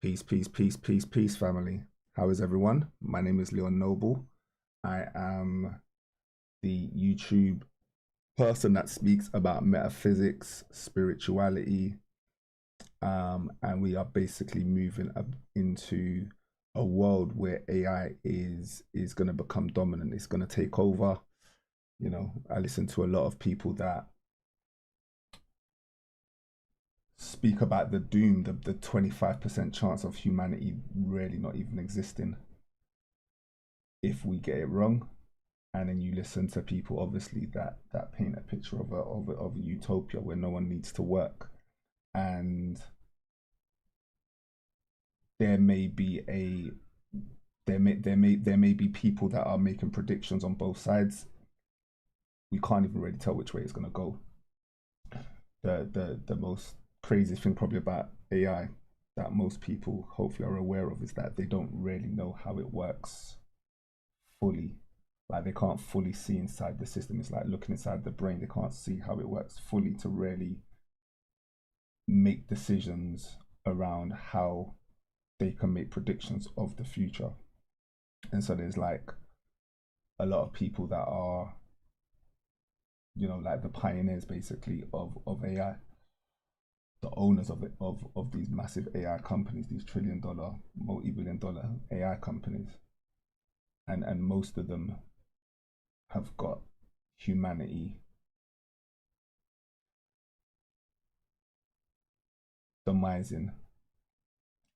Peace, peace, peace, peace, peace, family. How is everyone? My name is Neon-Noble. I am the YouTube person that speaks about metaphysics, spirituality, and we are basically moving up into a world where AI is going to become dominant. It's going to take over. You know, I listen to a lot of people that speak about the doom, the 25% chance of humanity really not even existing if we get it wrong. And then you listen to people obviously that paint a picture of a utopia where no one needs to work. And there may be a there may be people that are making predictions on both sides. We can't even really tell which way it's gonna go. The most crazy thing probably about AI that most people hopefully are aware of is that they don't really know how it works fully. Like they can't fully see inside the system. It's like looking inside the brain. They can't see how it works fully to really make decisions around how they can make predictions of the future. And so there's like a lot of people that are, you know, like the pioneers basically of AI, the owners of it, of these massive AI companies, these $1 trillion, multi-billion-dollar AI companies. And most of them have got humanity demising,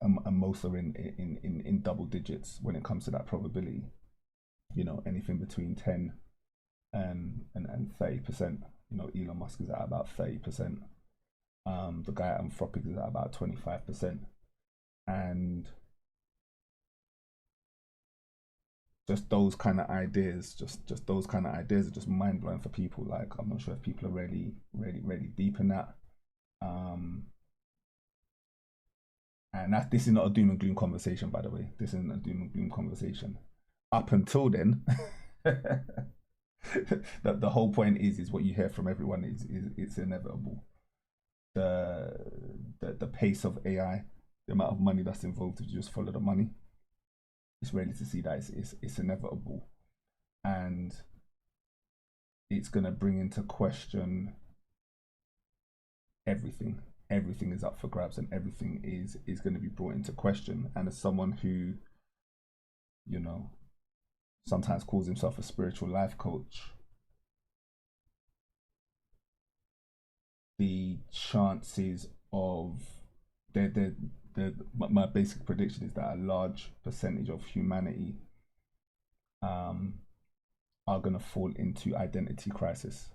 and most are in double digits when it comes to that probability. You know, anything between 10 and 30%. You know, Elon Musk is at about 30%. The guy at Anthropic is at about 25%. And just those kind of ideas, just those kind of ideas are just mind blowing for people. Like, I'm not sure if people are really deep in that. And this is not a doom and gloom conversation, by the way. This isn't a doom and gloom conversation. Up until then, the whole point is what you hear from everyone is it's inevitable. The pace of AI, the amount of money that's involved, if you just follow the money, it's ready to see that it's inevitable, and it's going to bring into question everything. Everything is up for grabs, and everything is going to be brought into question. And as someone who, you know, sometimes calls himself a spiritual life coach, the chances of my basic prediction is that a large percentage of humanity are going to fall into identity crisis.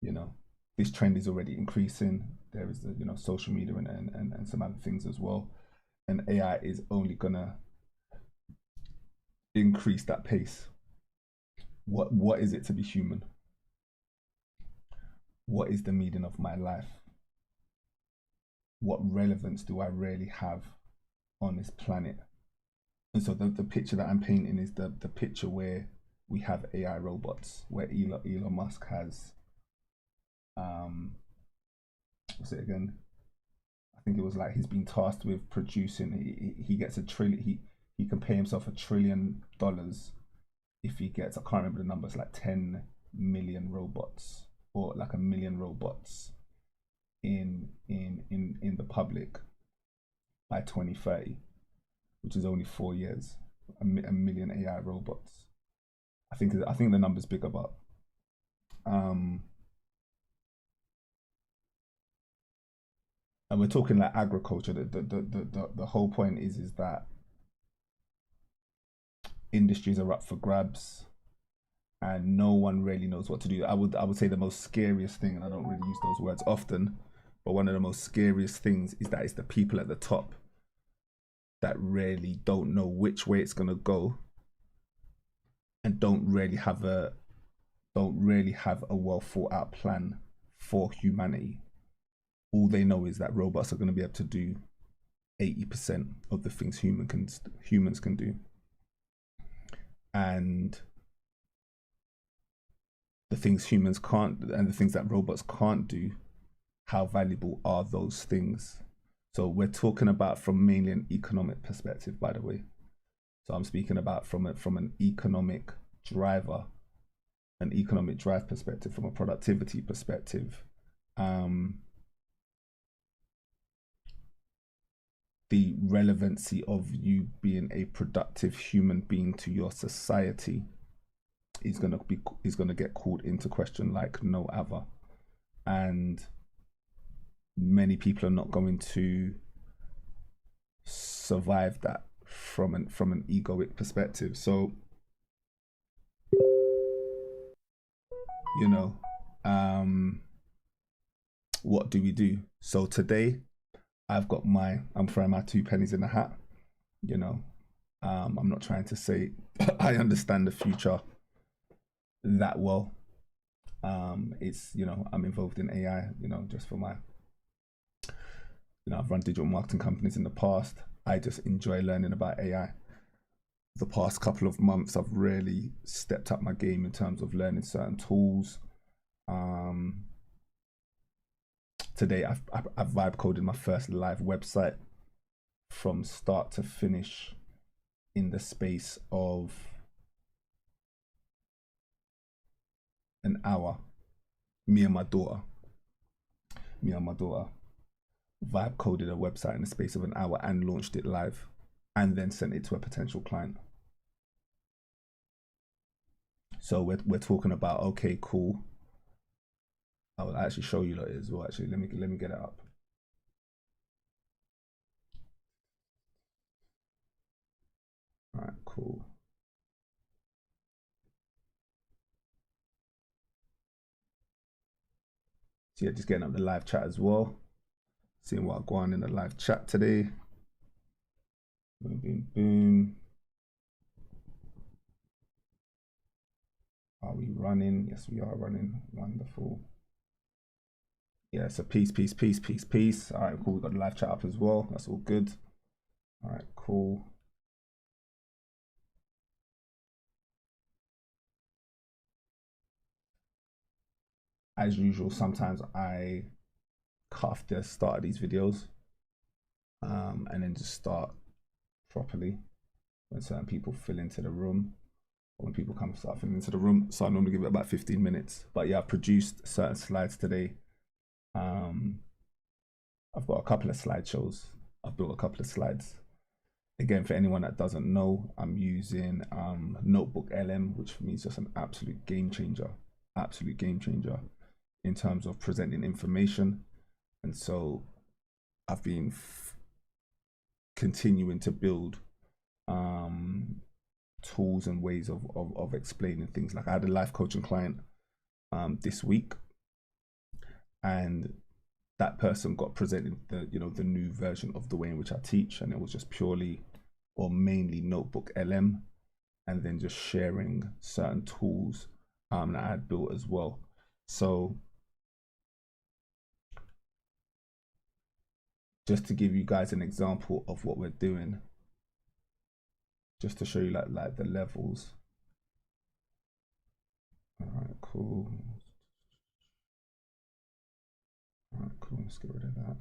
You know, this trend is already increasing. There is the, you know, social media and some other things as well, and AI is only going to increase that pace. What is it to be human? What is the meaning of my life? What relevance do I really have on this planet? And so the picture that I'm painting is the picture where we have AI robots, where Elon Musk has, what's it again? I think it was like he's been tasked with producing, he gets a trillion, he can pay himself $1 trillion if he gets, I can't remember the numbers, like 10 million robots, or like 1 million robots in the public by 2030, which is only 4 years. A million AI robots. I think the number's bigger, but and we're talking like agriculture. The whole point is that industries are up for grabs, and no one really knows what to do. I would say the most scariest thing, and I don't really use those words often, but one of the most scariest things is that it's the people at the top that really don't know which way it's gonna go, and don't really have a well thought out plan for humanity. All they know is that robots are going to be able to do 80% of the things humans can do, and the things humans can't, and the things that robots can't do, how valuable are those things? So we're talking about from mainly an economic perspective, by the way. So I'm speaking about from an economic drive perspective, from a productivity perspective. The relevancy of you being a productive human being to your society is gonna get called into question like no other, and many people are not going to survive that from an egoic perspective. So, you know, what do we do? So today I'm throwing my 2 pennies in the hat. You know, I'm not trying to say I understand the future that well. It's, you know, I'm involved in AI, you know, just for my, you know, I've run digital marketing companies in the past. I just enjoy learning about AI. The past couple of months, I've really stepped up my game in terms of learning certain tools. Today, I've vibe coded my first live website from start to finish in the space of an hour. Me and my daughter vibe coded a website in the space of an hour and launched it live, and then sent it to a potential client. So we're talking about, okay, cool. I will actually show you that as well. Actually, let me get it up. All right, cool. So yeah, just getting up the live chat as well. Seeing what go on in the live chat today. Boom, boom, boom. Are we running? Yes, we are running. Wonderful. Yeah, so peace. All right, cool. We got the live chat up as well. That's all good. All right, cool. As usual, sometimes I cut off the start of these videos and then just start properly when certain people fill into the room, or when people start filling into the room. So I normally give it about 15 minutes. But yeah, I've produced certain slides today. I've got a couple of slideshows. I've built a couple of slides. Again, for anyone that doesn't know, I'm using NotebookLM, which for me is just an absolute game changer in terms of presenting information. And so I've been continuing to build tools and ways of explaining things. Like I had a life coaching client this week, and that person got presented the new version of the way in which I teach, and it was just purely or mainly NotebookLM, and then just sharing certain tools that I had built as well. So just to give you guys an example of what we're doing, just to show you like the levels. All right, cool. All right, cool. Let's get rid of that.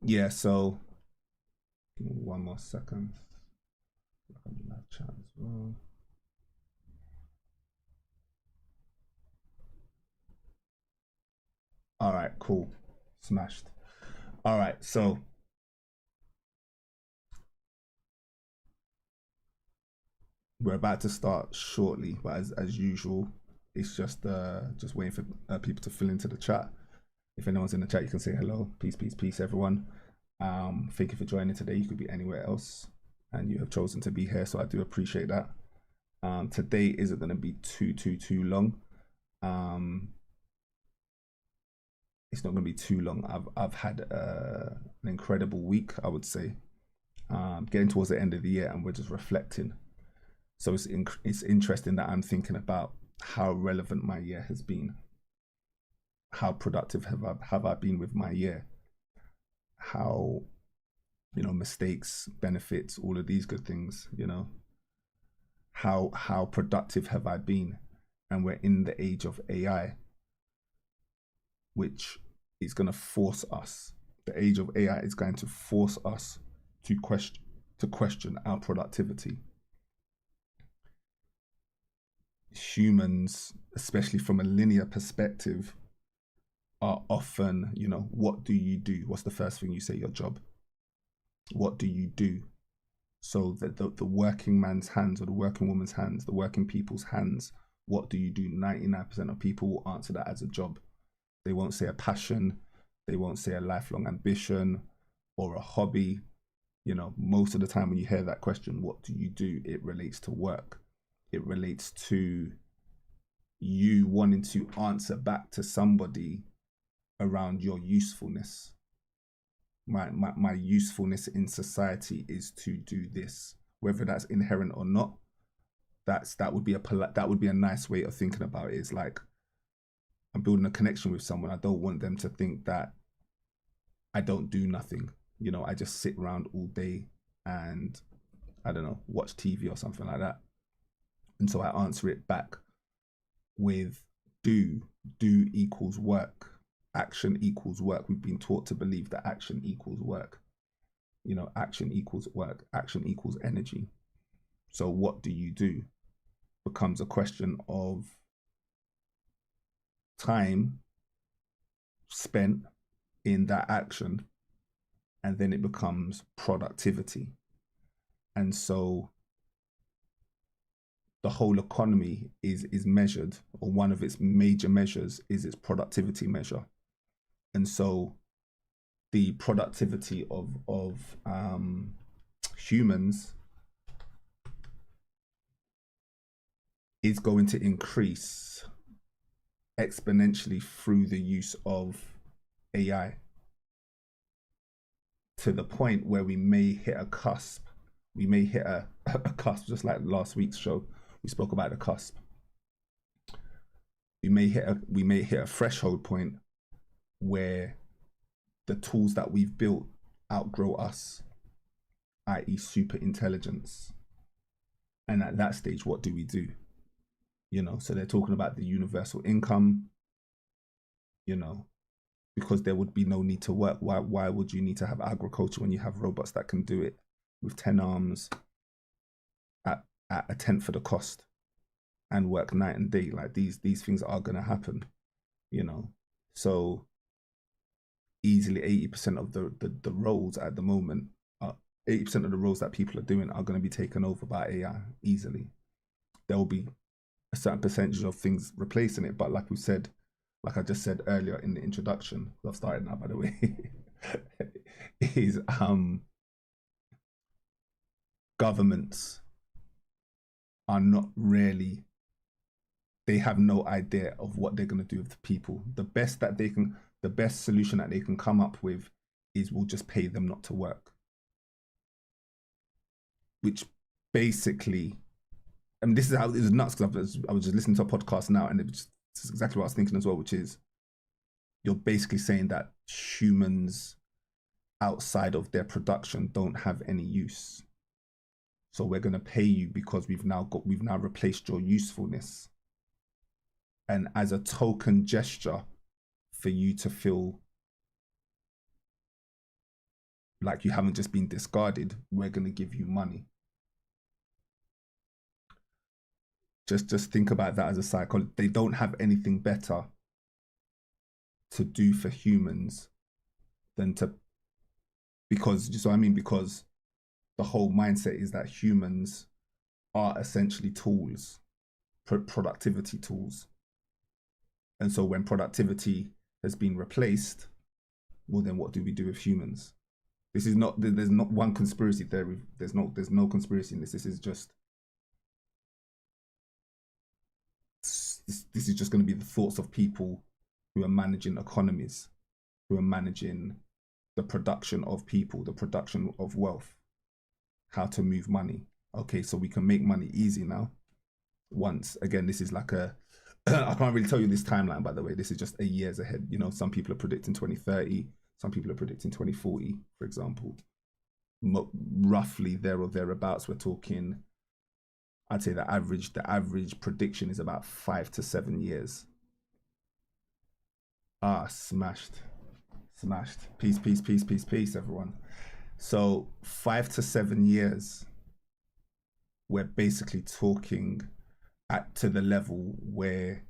Yeah, so give me 1 more second. Live chat as well. All right, cool. Smashed. All right, so we're about to start shortly, but as usual, it's just waiting for people to fill into the chat. If anyone's in the chat, you can say hello. Peace, everyone. Thank you for joining today. You could be anywhere else, and you have chosen to be here, so I do appreciate that. Today isn't going to be too long. It's not going to be too long. I've had an incredible week, I would say. getting towards the end of the year and we're just reflecting. So it's interesting that I'm thinking about how relevant my year has been. How productive have I been with my year? How, you know, mistakes, benefits, all of these good things, you know. How productive have I been? And we're in the age of AI, which is going to force us. The age of AI is going to force us to question our productivity. Humans, especially from a linear perspective, are often, you know, what do you do? What's the first thing you say? Your job. What do you do? So that the working man's hands, or the working woman's hands, the working people's hands, what do you do? 99% of people will answer that as a job. They won't say a passion. They won't say a lifelong ambition or a hobby. You know, most of the time when you hear that question, what do you do? It relates to work. It relates to you wanting to answer back to somebody around your usefulness. My usefulness in society is to do this, whether that's inherent or not. That would be a nice way of thinking about it. It's like, I'm building a connection with someone. I don't want them to think that I don't do nothing. You know, I just sit around all day and, I don't know, watch TV or something like that. And so I answer it back with do equals work. Action equals work. We've been taught to believe that action equals work. You know, action equals work. Action equals energy. So what do you do becomes a question of time spent in that action, and then it becomes productivity. And so the whole economy is measured, or one of its major measures is its productivity measure. And so the productivity of humans is going to increase exponentially through the use of AI, to the point where we may hit a cusp. We may hit a cusp, just like last week's show. We spoke about the cusp. We may hit a threshold point where the tools that we've built outgrow us, i.e. super intelligence. And at that stage, what do we do? You know, so they're talking about the universal income, you know, because there would be no need to work. Why would you need to have agriculture when you have robots that can do it with 10 arms at a tenth of the cost and work night and day? Like these things are going to happen, you know. So easily 80% of the roles at the moment, 80% of the roles that people are doing are going to be taken over by AI easily. There will be a certain percentage of things replacing it, but like we said, like I just said earlier in the introduction, I've started now by the way, is governments are not really, they have no idea of what they're going to do with the people. The best solution that they can come up with is we'll just pay them not to work, which basically, I mean, this is how it was nuts, because I was just listening to a podcast now, and this is exactly what I was thinking as well, which is you're basically saying that humans outside of their production don't have any use. So we're going to pay you because we've now replaced your usefulness. And as a token gesture for you to feel like you haven't just been discarded, we're going to give you money. Just think about that as a psychologist. They don't have anything better to do for humans than to, because the whole mindset is that humans are essentially tools, productivity tools. And so when productivity has been replaced, well, then what do we do with humans? This is not, there's not one conspiracy theory. There's no conspiracy in this. This is just, this is just going to be the thoughts of people who are managing economies, who are managing the production of people, the production of wealth. how to move money. Okay, so we can make money easy now. Once again, this is like a I can't really tell you this timeline, by the way. This is just a years ahead. You know, some people are predicting 2030, some people are predicting 2040, for example. Roughly there or thereabouts, we're talking, I'd say the average prediction is about 5 to 7 years. Smashed. Peace, everyone. So 5 to 7 years, we're basically talking to the level where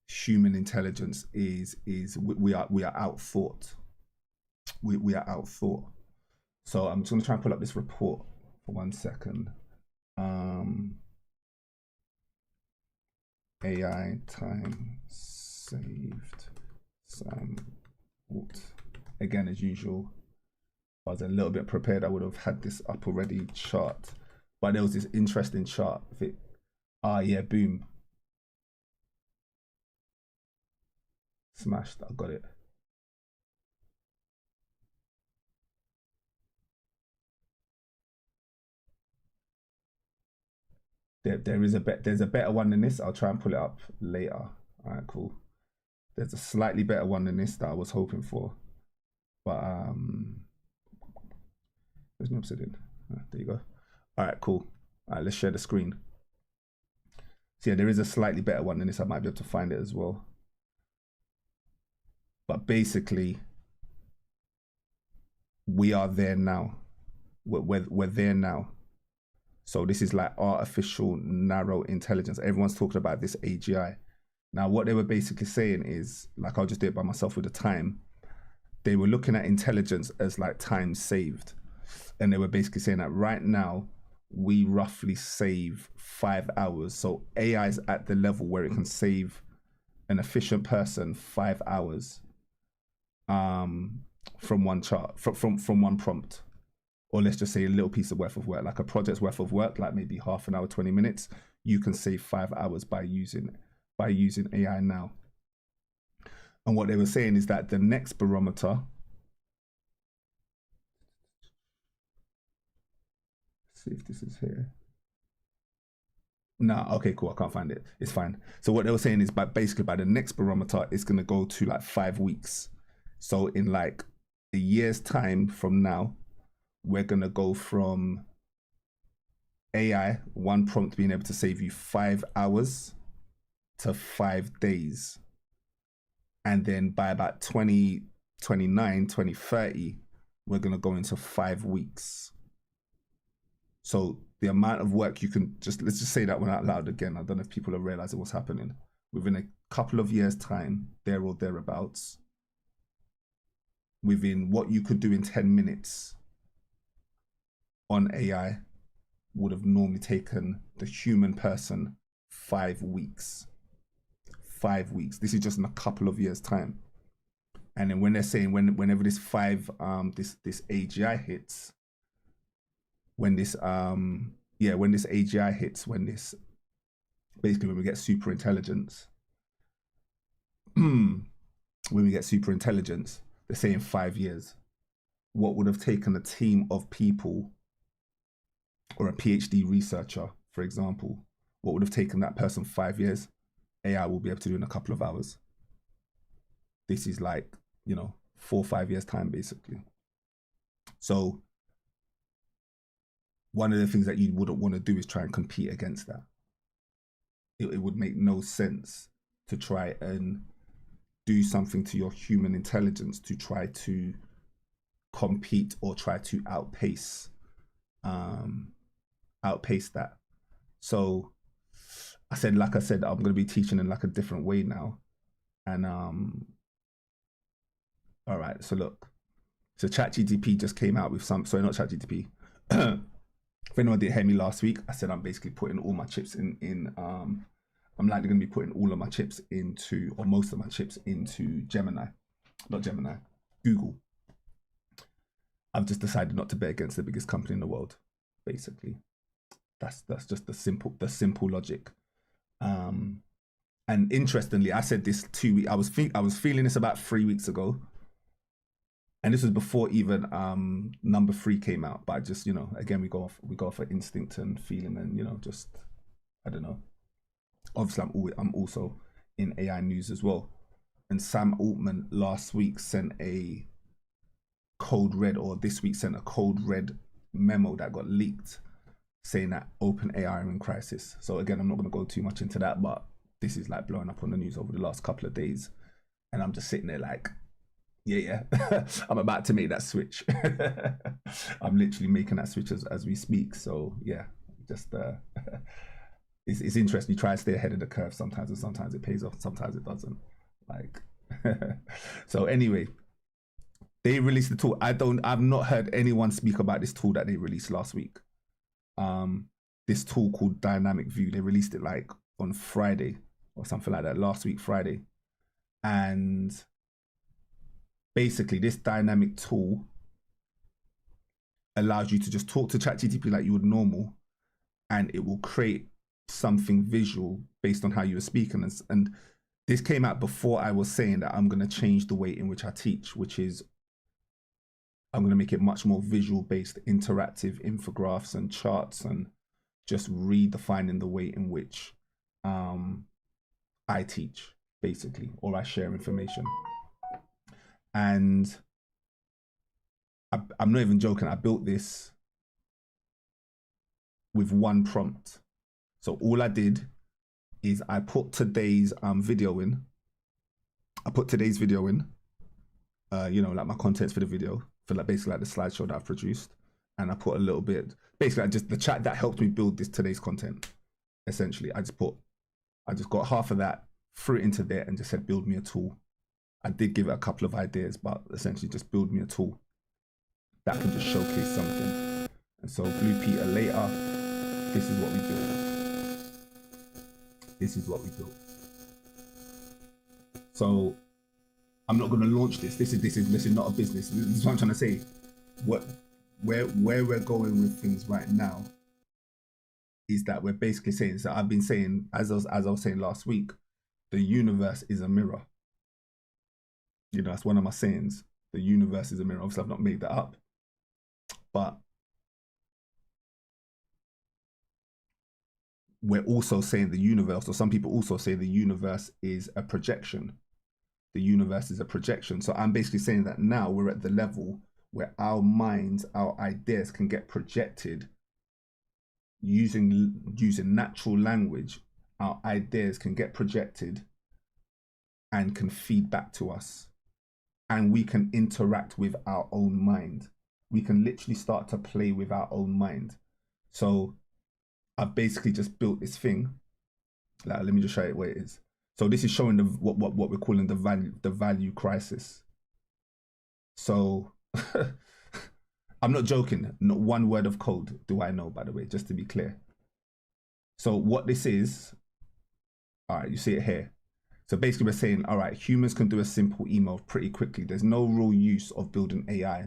human intelligence is we are outthought. We are outthought. So I'm just gonna try and pull up this report for 1 second. AI time saved. Again, as usual, if I was a little bit prepared, I would have had this up already chart. But there was this interesting chart. Yeah, boom. Smashed, I got it. There's a better one than this. I'll try and pull it up later. All right, cool. There's a slightly better one than this that I was hoping for. But there's no obsidian. There you go. All right, cool. All right, let's share the screen. So yeah, there is a slightly better one than this. I might be able to find it as well. But basically, we are there now. We're there now. So this is like artificial narrow intelligence. Everyone's talking about this AGI. Now, what they were basically saying is, like, I'll just do it by myself with the time. They were looking at intelligence as like time saved. And they were basically saying that right now, we roughly save 5 hours. So AI is at the level where it can save an efficient person 5 hours from one chart, from one prompt. Or let's just say a little piece of worth of work, like a project's worth of work, like maybe half an hour, 20 minutes, you can save 5 hours by using AI now. And what they were saying is that the next barometer, let's see if this is here. Nah, okay, cool, I can't find it. It's fine. So what they were saying is basically by the next barometer, it's gonna go to like 5 weeks. So in like a year's time from now, we're gonna go from AI, one prompt being able to save you 5 hours to 5 days. And then by about 2029, 2030, we're gonna go into 5 weeks. So the amount of work you can let's just say that one out loud again. I don't know if people are realizing what's happening. Within a couple of years' time, there or thereabouts, within what you could do in 10 minutes on AI would have normally taken the human person 5 weeks. 5 weeks. This is just in a couple of years' time. And then when they're saying whenever this this AGI hits, when this AGI hits, basically when we get super intelligence, when we get super intelligence, they're saying 5 years. What would have taken a team of people or a PhD researcher, for example, what would have taken that person 5 years, AI will be able to do in a couple of hours. This is like, 4 or 5 years time, basically. So one of the things that you wouldn't want to do is try and compete against that. It would make no sense to try and do something to your human intelligence to try to compete or try to outpace that. So like I said, I'm going to be teaching in like a different way now. And all right, so look, so ChatGPT just came out with not ChatGPT. If anyone didn't hear me last week, I said I'm basically putting all my chips in I'm likely going to be putting all of my chips into, or most of my chips into Google. I've just decided not to bet against the biggest company in the world, basically. That's just the simple logic. And interestingly, I said this 2 weeks. I was feeling this about 3 weeks ago, And this was before even number 3 came out. But just, you know, again, we go off of instinct and feeling, and, you know, just, I don't know. Obviously, I'm also in AI news as well. And Sam Altman last week sent a code red, or this week sent a code red memo that got leaked saying that OpenAI are in crisis. So again, I'm not going to go too much into that, but this is like blowing up on the news over the last couple of days. And I'm just sitting there like, yeah, I'm about to make that switch. I'm literally making that switch as we speak. So yeah, just it's interesting. You try to stay ahead of the curve sometimes, and sometimes it pays off, sometimes it doesn't. Like, so anyway, they released the tool. I've not heard anyone speak about this tool that they released last week. This tool called Dynamic View. They released it like on Friday or something like that, last week Friday. And basically this dynamic tool allows you to just talk to ChatGPT like you would normal, and it will create something visual based on how you were speaking. And this came out before I was saying that I'm going to change the way in which I teach, which is I'm going to make it much more visual based, interactive infographics and charts, and just redefining the way in which I teach, basically, or I share information. And I'm not even joking. I built this with one prompt. So all I did is I put today's video in. I put today's video in, you know, like my contents for the video, for like basically like the slideshow that I've produced. And I put a little bit, basically I just, the chat that helped me build today's content. Essentially, I just got half of that, threw it into there and just said, build me a tool. I did give it a couple of ideas, but essentially just build me a tool that can just showcase something. And so Blue Peter later, this is what we built. This is what we built. So I'm not going to launch this. This is not a business. This is what I'm trying to say. Where we're going with things right now is that we're basically saying, so I've been saying, as I was saying last week, the universe is a mirror. You know, that's one of my sayings. The universe is a mirror. Obviously, I've not made that up. But we're also saying the universe, or some people also say the universe is a projection. The universe is a projection. So I'm basically saying that now we're at the level where our minds, our ideas can get projected using natural language. Our ideas can get projected and can feed back to us. And we can interact with our own mind. We can literally start to play with our own mind. So I've basically just built this thing. Like, let me just show you where it is. So this is showing what we're calling the value crisis. So I'm not joking. Not one word of code do I know, by the way, just to be clear. So what this is, all right, you see it here. So basically we're saying, all right, humans can do a simple email pretty quickly. There's no real use of building AI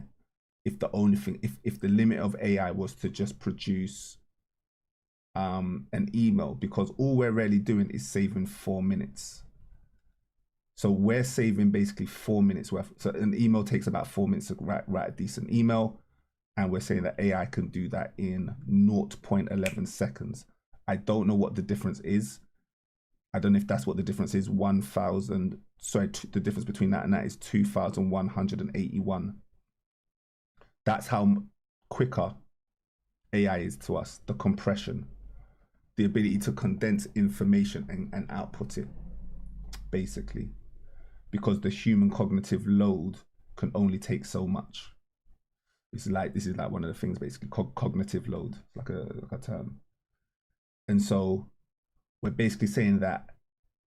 if the only thing, if the limit of AI was to just produce an email, because all we're really doing is saving 4 minutes. So we're saving basically 4 minutes worth. So an email takes about 4 minutes to write a decent email. And we're saying that AI can do that in 0.11 seconds. I don't know what the difference is. I don't know if that's what the difference is. 1,000, sorry, the difference between that and that is 2,181. That's how quicker AI is to us. The compression, the ability to condense information and output it, basically. Because the human cognitive load can only take so much. This is like one of the things, basically, cognitive load, like a term. And so we're basically saying that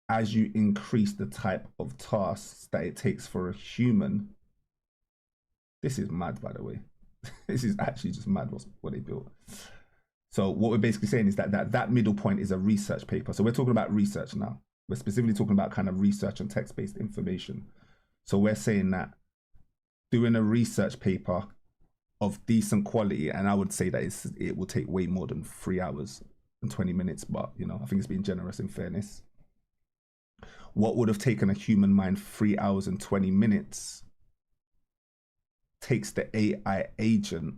as you increase the type of tasks that it takes for a human, this is mad, by the way. This is actually just mad what they built. So what we're basically saying is that middle point is a research paper. So we're talking about research now. We're specifically talking about kind of research and text-based information. So we're saying that doing a research paper of decent quality, and I would say that it will take way more than 3 hours and 20 minutes, but you know, I think it's being generous in fairness. What would have taken a human mind 3 hours and 20 minutes takes the AI agent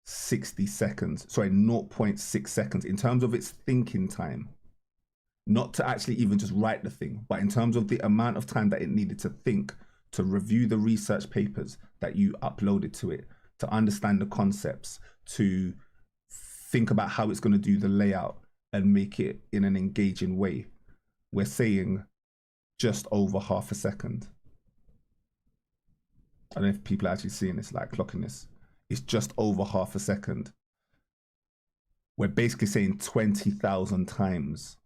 60 seconds, sorry, 0.6 seconds in terms of its thinking time. Not to actually even just write the thing, but in terms of the amount of time that it needed to think, to review the research papers that you uploaded to it, to understand the concepts, to think about how it's going to do the layout and make it in an engaging way. We're saying just over half a second. I don't know if people are actually seeing this, like clocking this. It's just over half a second. We're basically saying 20,000 times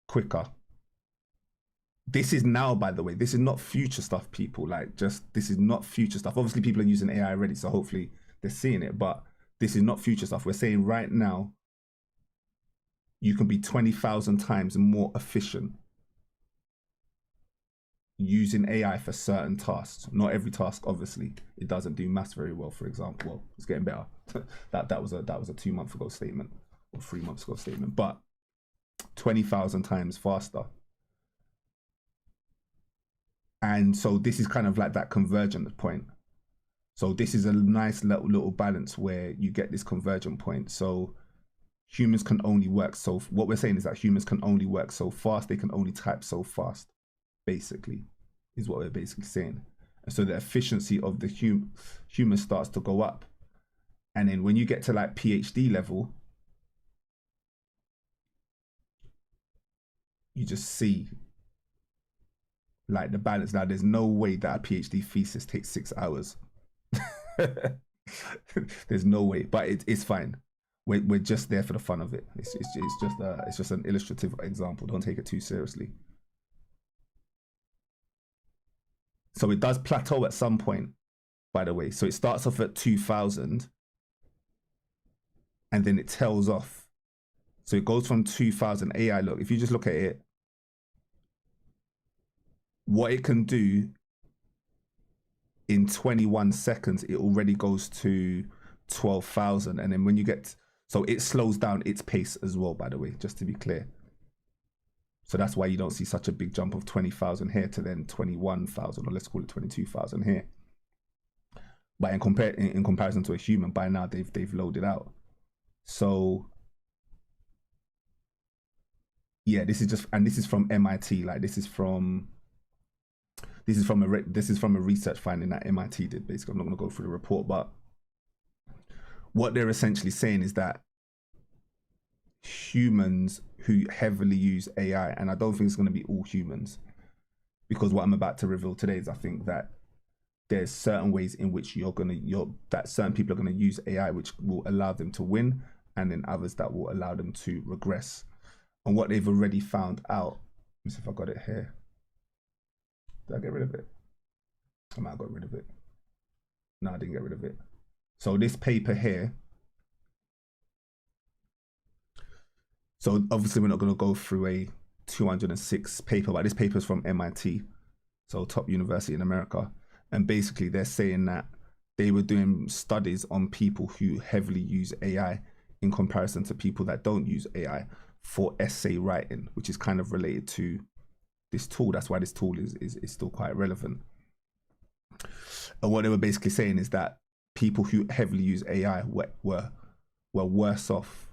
quicker. This is now, by the way, this is not future stuff, people. Like, just, this is not future stuff. Obviously, people are using AI already, so hopefully they're seeing it, but this is not future stuff. We're saying right now, you can be 20,000 times more efficient using AI for certain tasks. Not every task, obviously. It doesn't do maths very well, for example. Well, it's getting better. that was a 2 months ago statement, or 3 months ago statement, but 20,000 times faster. And so this is kind of like that convergent point. So this is a nice little balance where you get this convergent point. So humans can only work so, what we're saying is that humans can only work so fast, they can only type so fast, basically, is what we're basically saying. And so the efficiency of the human starts to go up. And then when you get to like PhD level, you just see like the balance. Now there's no way that a PhD thesis takes 6 hours. There's no way, but it's fine. We're just there for the fun of it. It's just an illustrative example. Don't take it too seriously. So it does plateau at some point, by the way. So it starts off at 2000 and then it tails off. So it goes from 2000 AI. Look, if you just look at it, what it can do in 21 seconds, it already goes to 12,000. And then when you get, so it slows down its pace as well, by the way, just to be clear. So that's why you don't see such a big jump of 20,000 here to then 21,000, or let's call it 22,000 here. But in comparison to a human, by now they've loaded out. So yeah, this is just, and this is from MIT. Like this is from a research finding that MIT did. Basically, I'm not going to go through the report, but what they're essentially saying is that humans who heavily use AI, and I don't think it's going to be all humans, because what I'm about to reveal today is I think that there's certain ways in which that certain people are going to use AI which will allow them to win, and then others that will allow them to regress. And what they've already found out, let me see if I got it here. Did I get rid of it? I might have got rid of it. No, I didn't get rid of it. So this paper here, so obviously we're not going to go through a 206 paper, but this paper is from MIT, so top university in America. And basically they're saying that they were doing studies on people who heavily use AI in comparison to people that don't use AI for essay writing, which is kind of related to this tool. That's why this tool is still quite relevant. And what they were basically saying is that people who heavily use AI were worse off,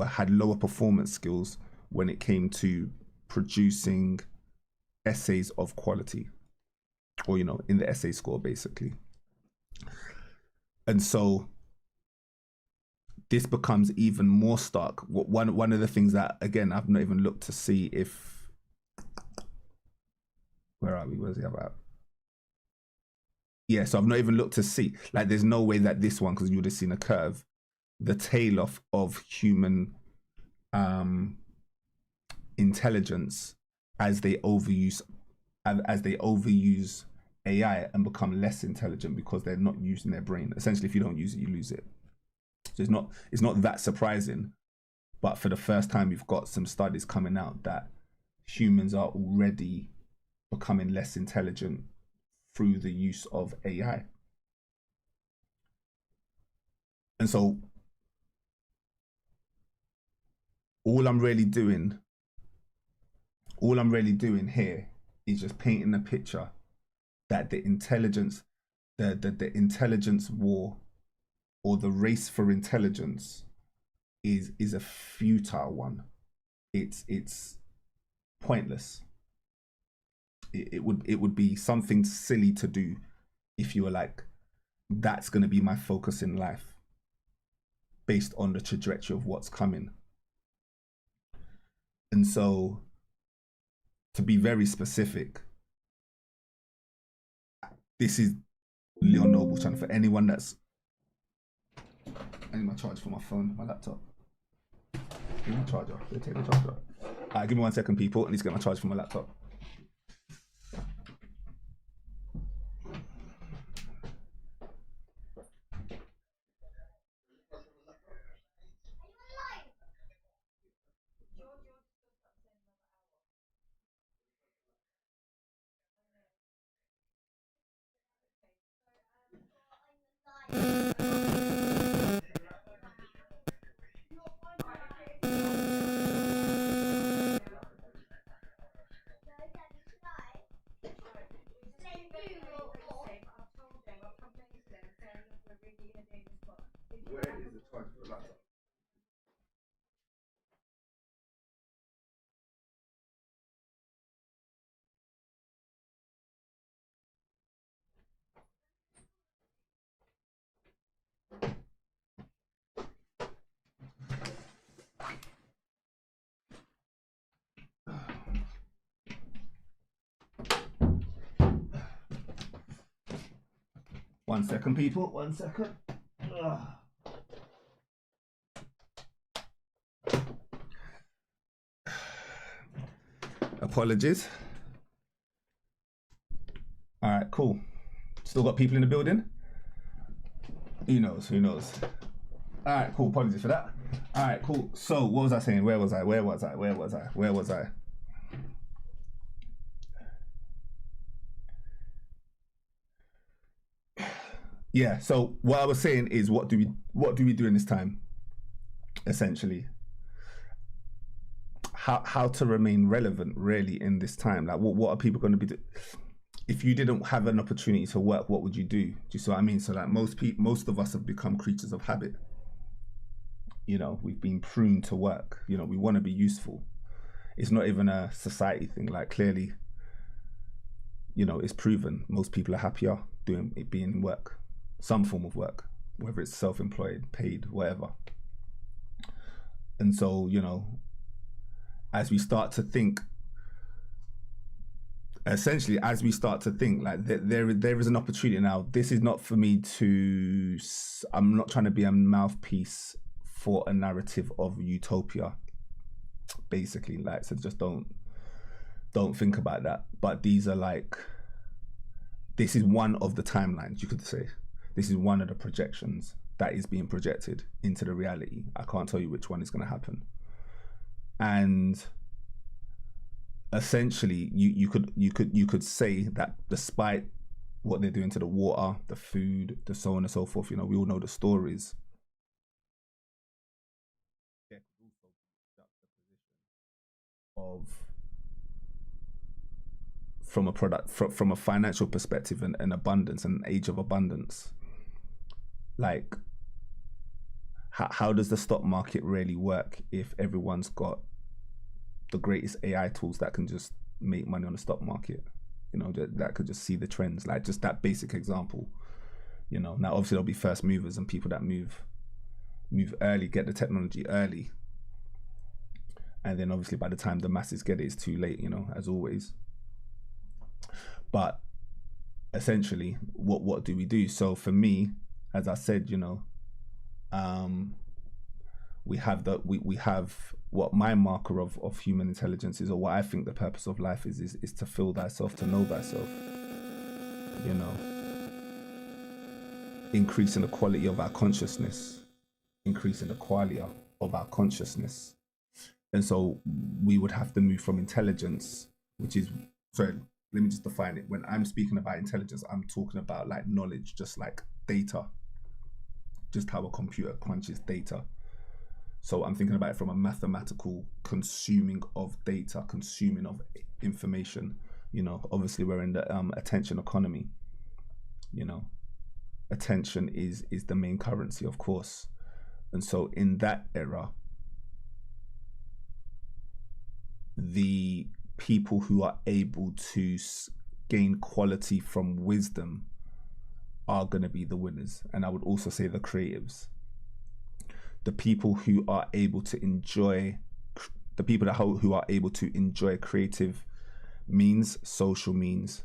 had lower performance skills when it came to producing essays of quality, or in the essay score basically. And so this becomes even more stark. One of the things that, again, I've not even looked to see if, where are we? Where's the other app? Yeah, so I've not even looked to see. Like, there's no way that this one, because you would have seen a curve, the tail off of human intelligence as they overuse AI and become less intelligent because they're not using their brain. Essentially, if you don't use it, you lose it. So it's not that surprising, but for the first time, you've got some studies coming out that humans are already becoming less intelligent through the use of AI. And so all I'm really doing here is just painting a picture that the intelligence, the intelligence war, or the race for intelligence is a futile one. It's pointless. It would be something silly to do if you were like, that's going to be my focus in life based on the trajectory of what's coming. And so, to be very specific, this is Leon Noble channel for anyone that's. I need my charge for my phone, my laptop. Give me my charger. They take the charger. Alright, give me 1 second, people. I need to get my charge for my laptop. Where is the charge for the laptop? One second, people. 1 second. Apologies. All right, cool. Still got people in the building? Who knows? Who knows? All right, cool. Apologies for that. All right, cool. So, what was I saying? Where was I? Yeah. So, what I was saying is, what do we do in this time? Essentially, how to remain relevant, really, in this time? Like, what are people going to be doing? If you didn't have an opportunity to work, what would you do? Do you see what I mean? So, like, most of us have become creatures of habit. You know, we've been pruned to work. You know, we want to be useful. It's not even a society thing. Like, clearly, you know, it's proven most people are happier doing it, being in work, some form of work, whether it's self-employed, paid, whatever. And so, you know, as we start to think, essentially, as we start to think, like, there is an opportunity now. This is not for me to, I'm not trying to be a mouthpiece for a narrative of utopia, basically. Like, so just don't think about that. But these are like, this is one of the timelines, you could say. This is one of the projections that is being projected into the reality. I can't tell you which one is going to happen. And essentially, you could say that despite what they're doing to the water, the food, the so on and so forth, you know, we all know the stories. Of from a product, from a financial perspective, and an abundance, and an age of abundance. Like, how does the stock market really work if everyone's got the greatest AI tools that can just make money on the stock market? You know, that could just see the trends. Like, just that basic example. You know, now obviously there'll be first movers and people that move early, get the technology early, and then obviously by the time the masses get it, it's too late, you know, as always. But essentially, what do we do? So for me, as I said, you know, we have what my marker of human intelligence is, or what I think the purpose of life is to feel thyself, to know thyself. You know, increasing the quality of our consciousness, increasing the qualia of our consciousness. And so we would have to move from intelligence, which is, sorry, let me just define it. When I'm speaking about intelligence, I'm talking about like knowledge, just like data, just how a computer crunches data. So I'm thinking about it from a mathematical consuming of data, consuming of information, You know, obviously we're in the attention economy. You know, attention is the main currency, of course. And so in that era, the people who are able to gain quality from wisdom are going to be the winners. And I would also say the creatives, the people who are able to enjoy, the people who are able to enjoy creative means, social means,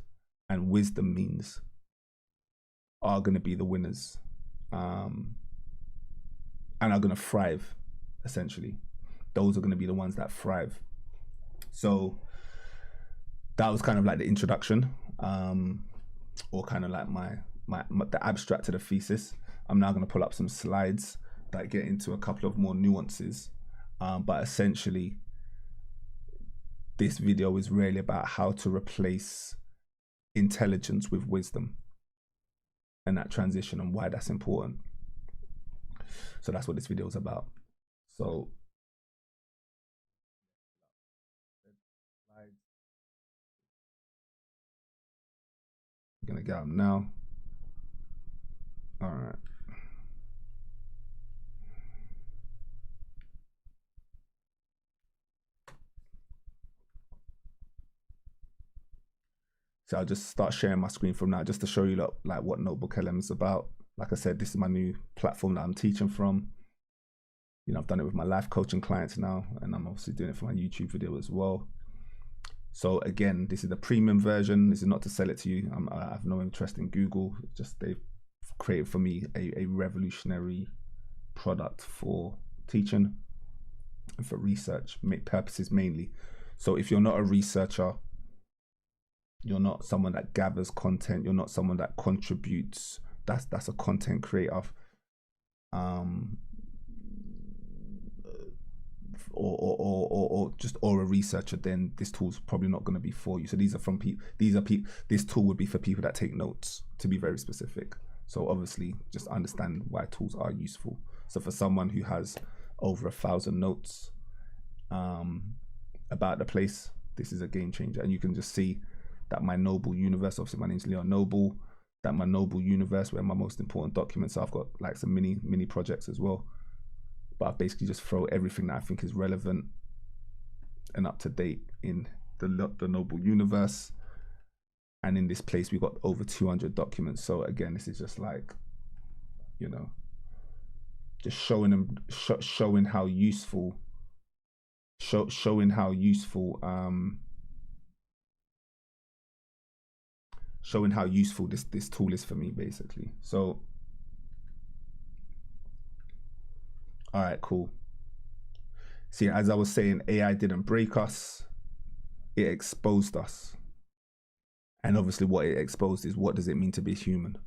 and wisdom means are going to be the winners, and are going to thrive. Essentially, those are going to be the ones that thrive. So that was kind of like the introduction, or kind of like my the abstract to the thesis. I'm now going to pull up some slides that get into a couple of more nuances, but essentially this video is really about how to replace intelligence with wisdom and that transition and why that's important. So that's what this video is about. So I'm gonna get them now. All right. So I'll just start sharing my screen from now, just to show you like what NotebookLM is about. Like I said, this is my new platform that I'm teaching from. You know, I've done it with my life coaching clients now, and I'm obviously doing it for my YouTube video as well. So again, this is the premium version. This is not to sell it to you. I have no interest in Google. Just they've created for me a revolutionary product for teaching and for research purposes mainly. So if you're not a researcher, you're not someone that gathers content, you're not someone that contributes, that's a content creator, or a researcher, then this tool's probably not going to be for you. So these are from people, this tool would be for people that take notes, to be very specific. So obviously just understand why tools are useful. So for someone who has over 1,000 notes about the place, this is a game changer. And you can just see that my Noble universe, obviously my name's Leon Noble, that my Noble universe, where my most important documents are. I've got like some mini projects as well, but I basically just throw everything that I think is relevant and up to date in the Noble universe. And in this place, we've got over 200 documents. So again, this is just like, you know, just showing them, showing how useful, showing how useful this tool is for me, basically. So all right, cool. See, as I was saying, AI didn't break us, it exposed us. And obviously what it exposed is, what does it mean to be human?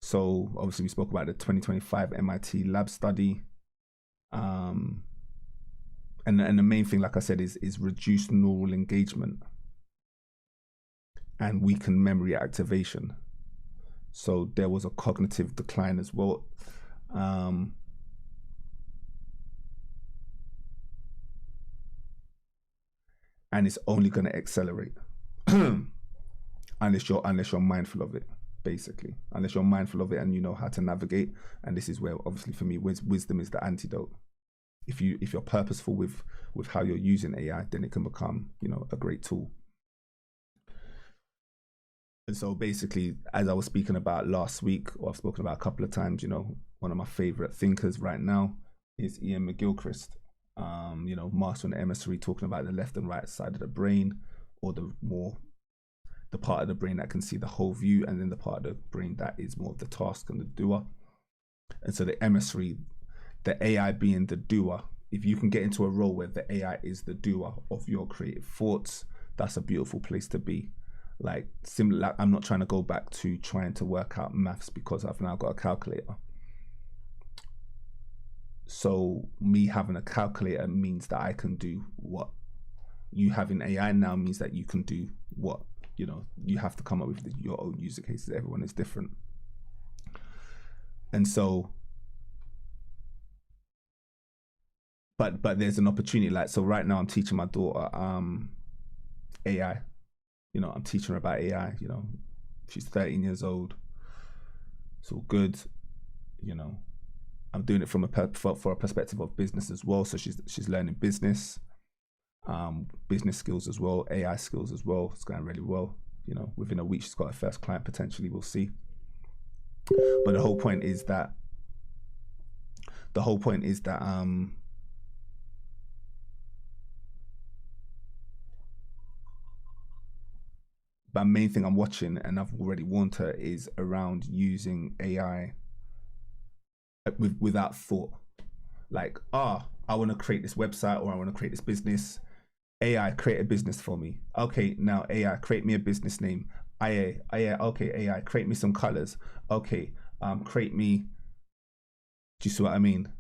So obviously we spoke about the 2025 MIT lab study. And the main thing, like I said, is reduced neural engagement and weakened memory activation. So there was a cognitive decline as well. And it's only going to accelerate unless you're mindful of it, basically. Unless you're mindful of it and you know how to navigate. And this is where, obviously, for me, wisdom is the antidote. If you're purposeful with how you're using AI, then it can become, you know, a great tool. And so basically, as I was speaking about last week, or I've spoken about a couple of times, you know, one of my favorite thinkers right now is Iain McGilchrist. You know, master on the Emissary, talking about the left and right side of the brain, or the part of the brain that can see the whole view, and then the part of the brain that is more of the task and the doer. And so the Emissary, the AI being the doer, if you can get into a role where the AI is the doer of your creative thoughts, that's a beautiful place to be. Like, similar, like, I'm not trying to go back to trying to work out maths because I've now got a calculator. So me having a calculator means that I can do what you having AI now means that you can do what, you know, you have to come up with your own user cases. Everyone is different. And so, but there's an opportunity. Like, so right now I'm teaching my daughter AI. You know, I'm teaching her about AI. You know, she's 13 years old. It's all good. You know, I'm doing it from for a perspective of business as well. So she's learning business, business skills as well, AI skills as well. It's going really well. You know, within a week she's got her first client potentially. We'll see. But the whole point is that but main thing I'm watching, and I've already warned her, is around using AI without thought. Like, I want to create this website, or I want to create this business. AI, create a business for me. Okay, now AI, create me a business name. Okay, AI, create me some colors. Okay, create me. Do you see what I mean?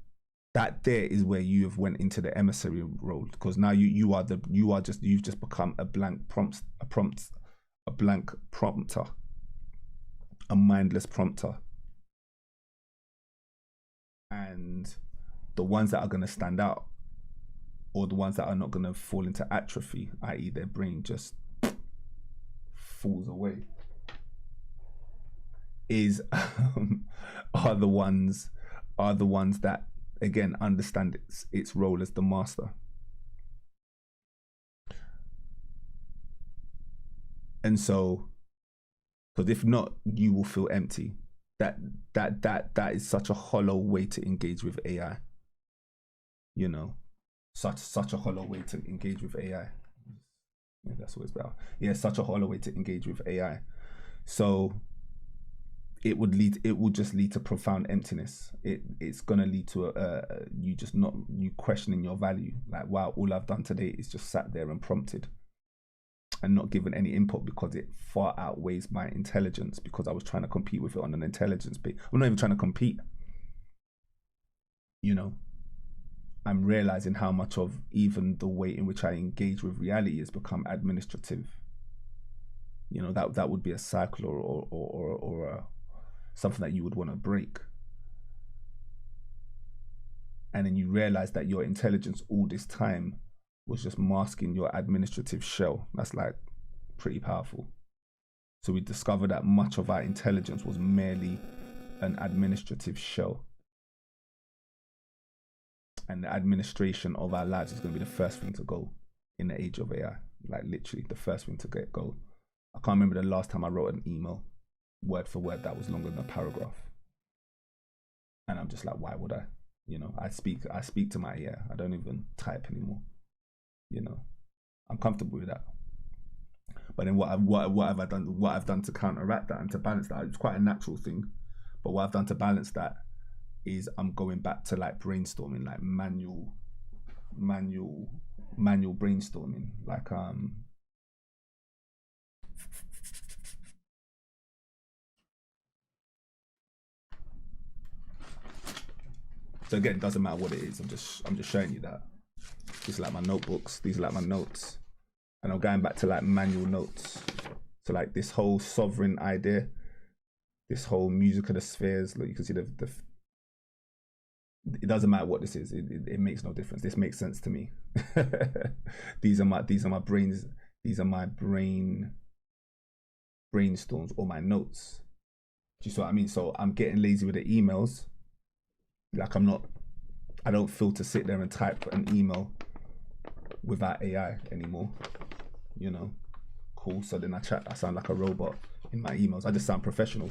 That there is where you have went into the emissary role, because now you've just become a blank prompter, a mindless prompter. And the ones that are going to stand out, or the ones that are not going to fall into atrophy, i.e. their brain just falls away, are the ones that, again, understand its role as the master. And so, because if not, you will feel empty. That is such a hollow way to engage with AI. You know, such a hollow way to engage with AI. Yeah, that's what it's about. Yeah, such a hollow way to engage with AI. So it would just lead to profound emptiness. It's gonna lead to you questioning your value. Like, wow, all I've done today is just sat there and prompted and not given any input, because it far outweighs my intelligence, because I was trying to compete with it on an intelligence base. I'm not even trying to compete. You know, I'm realizing how much of even the way in which I engage with reality has become administrative. You know, that would be a cycle or something that you would want to break. And then you realize that your intelligence all this time was just masking your administrative shell. That's like pretty powerful. So we discovered that much of our intelligence was merely an administrative shell. And the administration of our lives is going to be the first thing to go in the age of AI. Like, literally the first thing to go. I can't remember the last time I wrote an email word for word that was longer than a paragraph. And I'm just like, why would I? You know, I speak to my AI. I don't even type anymore. You know, I'm comfortable with that. But then what have I done? What I've done to counteract that and to balance that? It's quite a natural thing. But what I've done to balance that is I'm going back to like brainstorming, like manual brainstorming. Like so again, it doesn't matter what it is. I'm just showing you that. These are like my notebooks. These are like my notes. And I'm going back to like manual notes. So like this whole sovereign idea, this whole music of the spheres. Like you can see it doesn't matter what this is. It makes no difference. This makes sense to me. These are my brains. These are my brainstorms or my notes. Do you see what I mean? So I'm getting lazy with the emails. Like I don't feel to sit there and type an email without AI anymore. You know, cool. So then I sound like a robot in my emails. I just sound professional.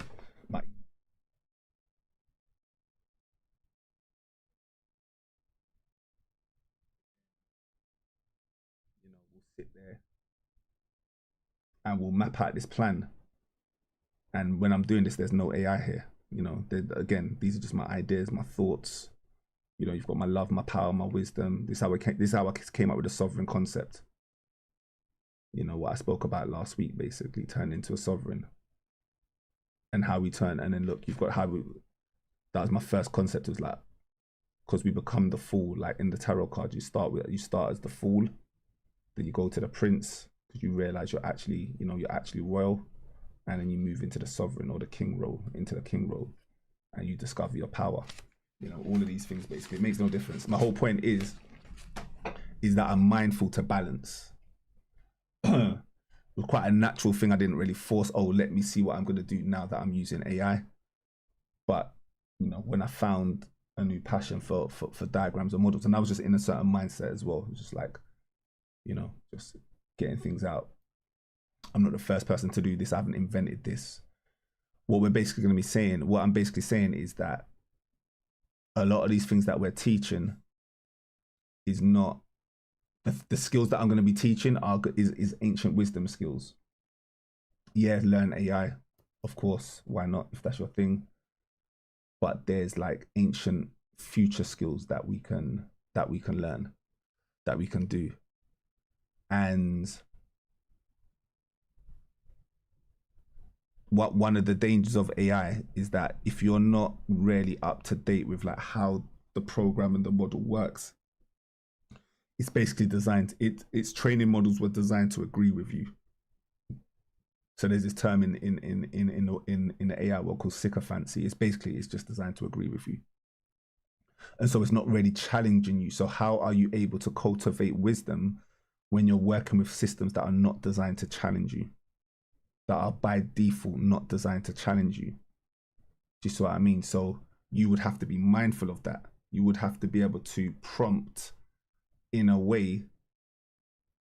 We'll sit there and we'll map out this plan. And when I'm doing this, there's no AI here. You know, again, these are just my ideas, my thoughts. You know, you've got my love, my power, my wisdom. This is how I came up with the sovereign concept. You know, what I spoke about last week, basically turn into a sovereign. And how we turn, and then look, you've got that was my first concept, was like, because we become the fool. Like in the tarot card, you start as the fool, then you go to the prince, because you realize you're actually royal, and then you move into the sovereign or the king role, and you discover your power. You know, all of these things, basically, it makes no difference. My whole point is that I'm mindful to balance. was quite a natural thing. I didn't really force, oh, let me see what I'm going to do now that I'm using AI. But, you know, when I found a new passion for diagrams and models, and I was just in a certain mindset as well, just like, you know, just getting things out. I'm not the first person to do this. I haven't invented this. What we're basically going to be saying, what I'm basically saying is that a lot of these things that we're teaching is not, the skills that I'm going to be teaching is ancient wisdom skills. Yeah, learn AI, of course, why not, if that's your thing. But there's like ancient future skills that we can learn, that we can do. And one of the dangers of AI is that if you're not really up to date with like how the program and the model works, it's basically designed, its training models were designed to agree with you. So there's this term in the AI world called Psychophancy. It's just designed to agree with you. And so it's not really challenging you. So how are you able to cultivate wisdom when you're working with systems that are not designed to challenge you? That are by default not designed to challenge you. Do you see what I mean? So you would have to be mindful of that. You would have to be able to prompt in a way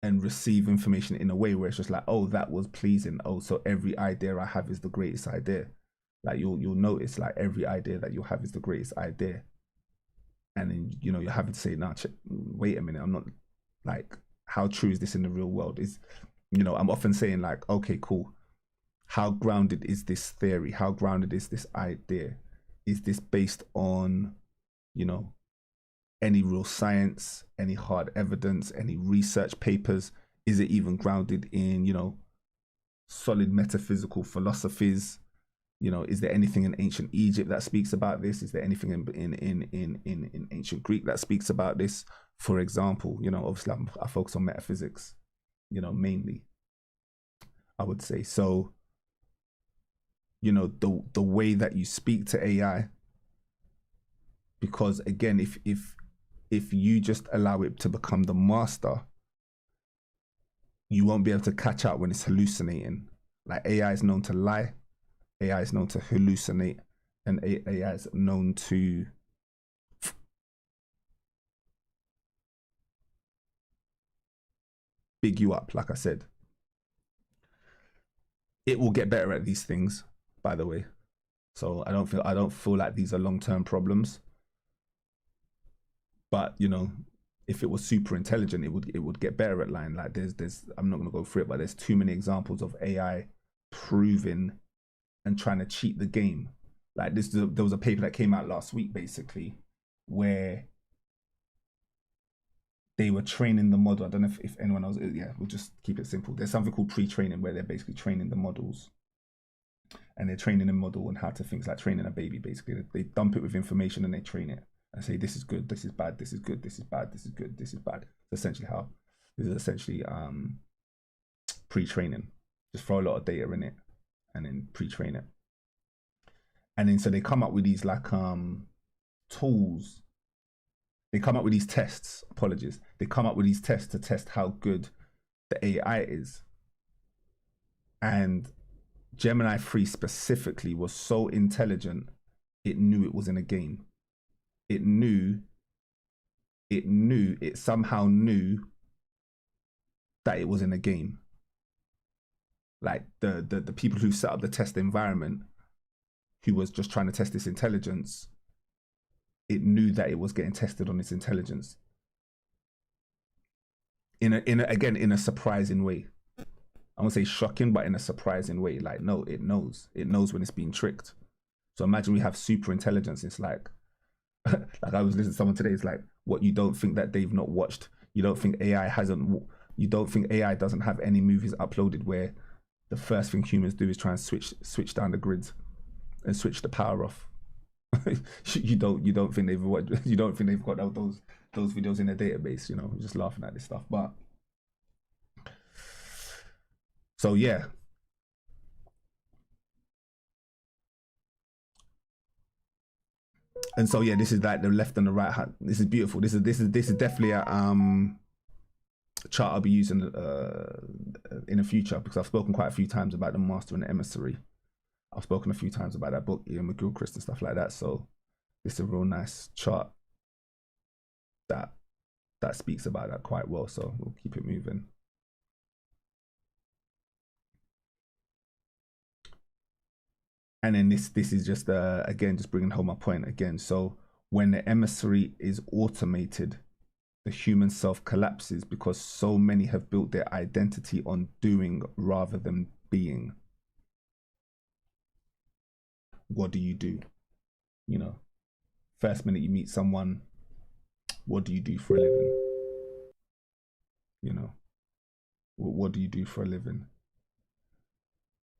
and receive information in a way where it's just like, oh, that was pleasing. Oh, so every idea I have is the greatest idea. Like you'll notice like every idea that you have is the greatest idea. And then, you know, you're having to say, now, wait a minute, I'm not, like, how true is this in the real world? Is, you know, I'm often saying like, okay, cool. How grounded is this theory? How grounded is this idea? Is this based on, you know, any real science, any hard evidence, any research papers? Is it even grounded in, you know, solid metaphysical philosophies? You know, is there anything in ancient Egypt that speaks about this? Is there anything in ancient Greek that speaks about this? For example, you know, obviously I focus on metaphysics, you know, mainly, I would say. So, you know, the way that you speak to AI, because again, if you just allow it to become the master, you won't be able to catch up when it's hallucinating. Like AI is known to lie, AI is known to hallucinate, and AI is known to big you up, like I said. It will get better at these things, by the way. So I don't feel like these are long-term problems. But, you know, if it was super intelligent, it would get better at lying. Like there's I'm not gonna go through it, but there's too many examples of AI proving and trying to cheat the game. Like there was a paper that came out last week, basically, where they were training the model. I don't know if anyone else, yeah, we'll just keep it simple. There's something called pre-training where they're basically training the models. And they're training a model on how to think, like training a baby, basically. They dump it with information and they train it and say, this is good, this is bad, this is good, this is bad, this is good, this is bad. That's essentially how, this is essentially pre-training. Just throw a lot of data in it and then pre-train it. And then so they come up with these like tools. They come up with these tests, apologies. They come up with these tests to test how good the AI is. And Gemini 3 specifically was so intelligent, it knew it was in a game. It somehow knew that it was in a game. Like the people who set up the test environment, who was just trying to test this intelligence, it knew that it was getting tested on its intelligence. In a surprising way. I won't say shocking, but in a surprising way. Like, no, it knows when it's being tricked. So imagine we have super intelligence. It's like, like I was listening to someone today. It's like, what, you don't think that they've not watched? You don't think AI doesn't have any movies uploaded where the first thing humans do is try and switch down the grids and switch the power off? you don't think they've got those videos in their database? You know, just laughing at this stuff, but. So yeah. And so yeah, this is like the left and the right hand. This is beautiful. This is definitely a chart I'll be using in the future, because I've spoken quite a few times about the Master and the Emissary. I've spoken a few times about that book, Iain McGilchrist and stuff like that. So this is a real nice chart that speaks about that quite well. So we'll keep it moving. And then this is just again, just bringing home my point again. So when the Emissary is automated, the human self collapses because so many have built their identity on doing rather than being. What do you do? You know, first minute you meet someone, what do you do for a living? You know, what do you do for a living?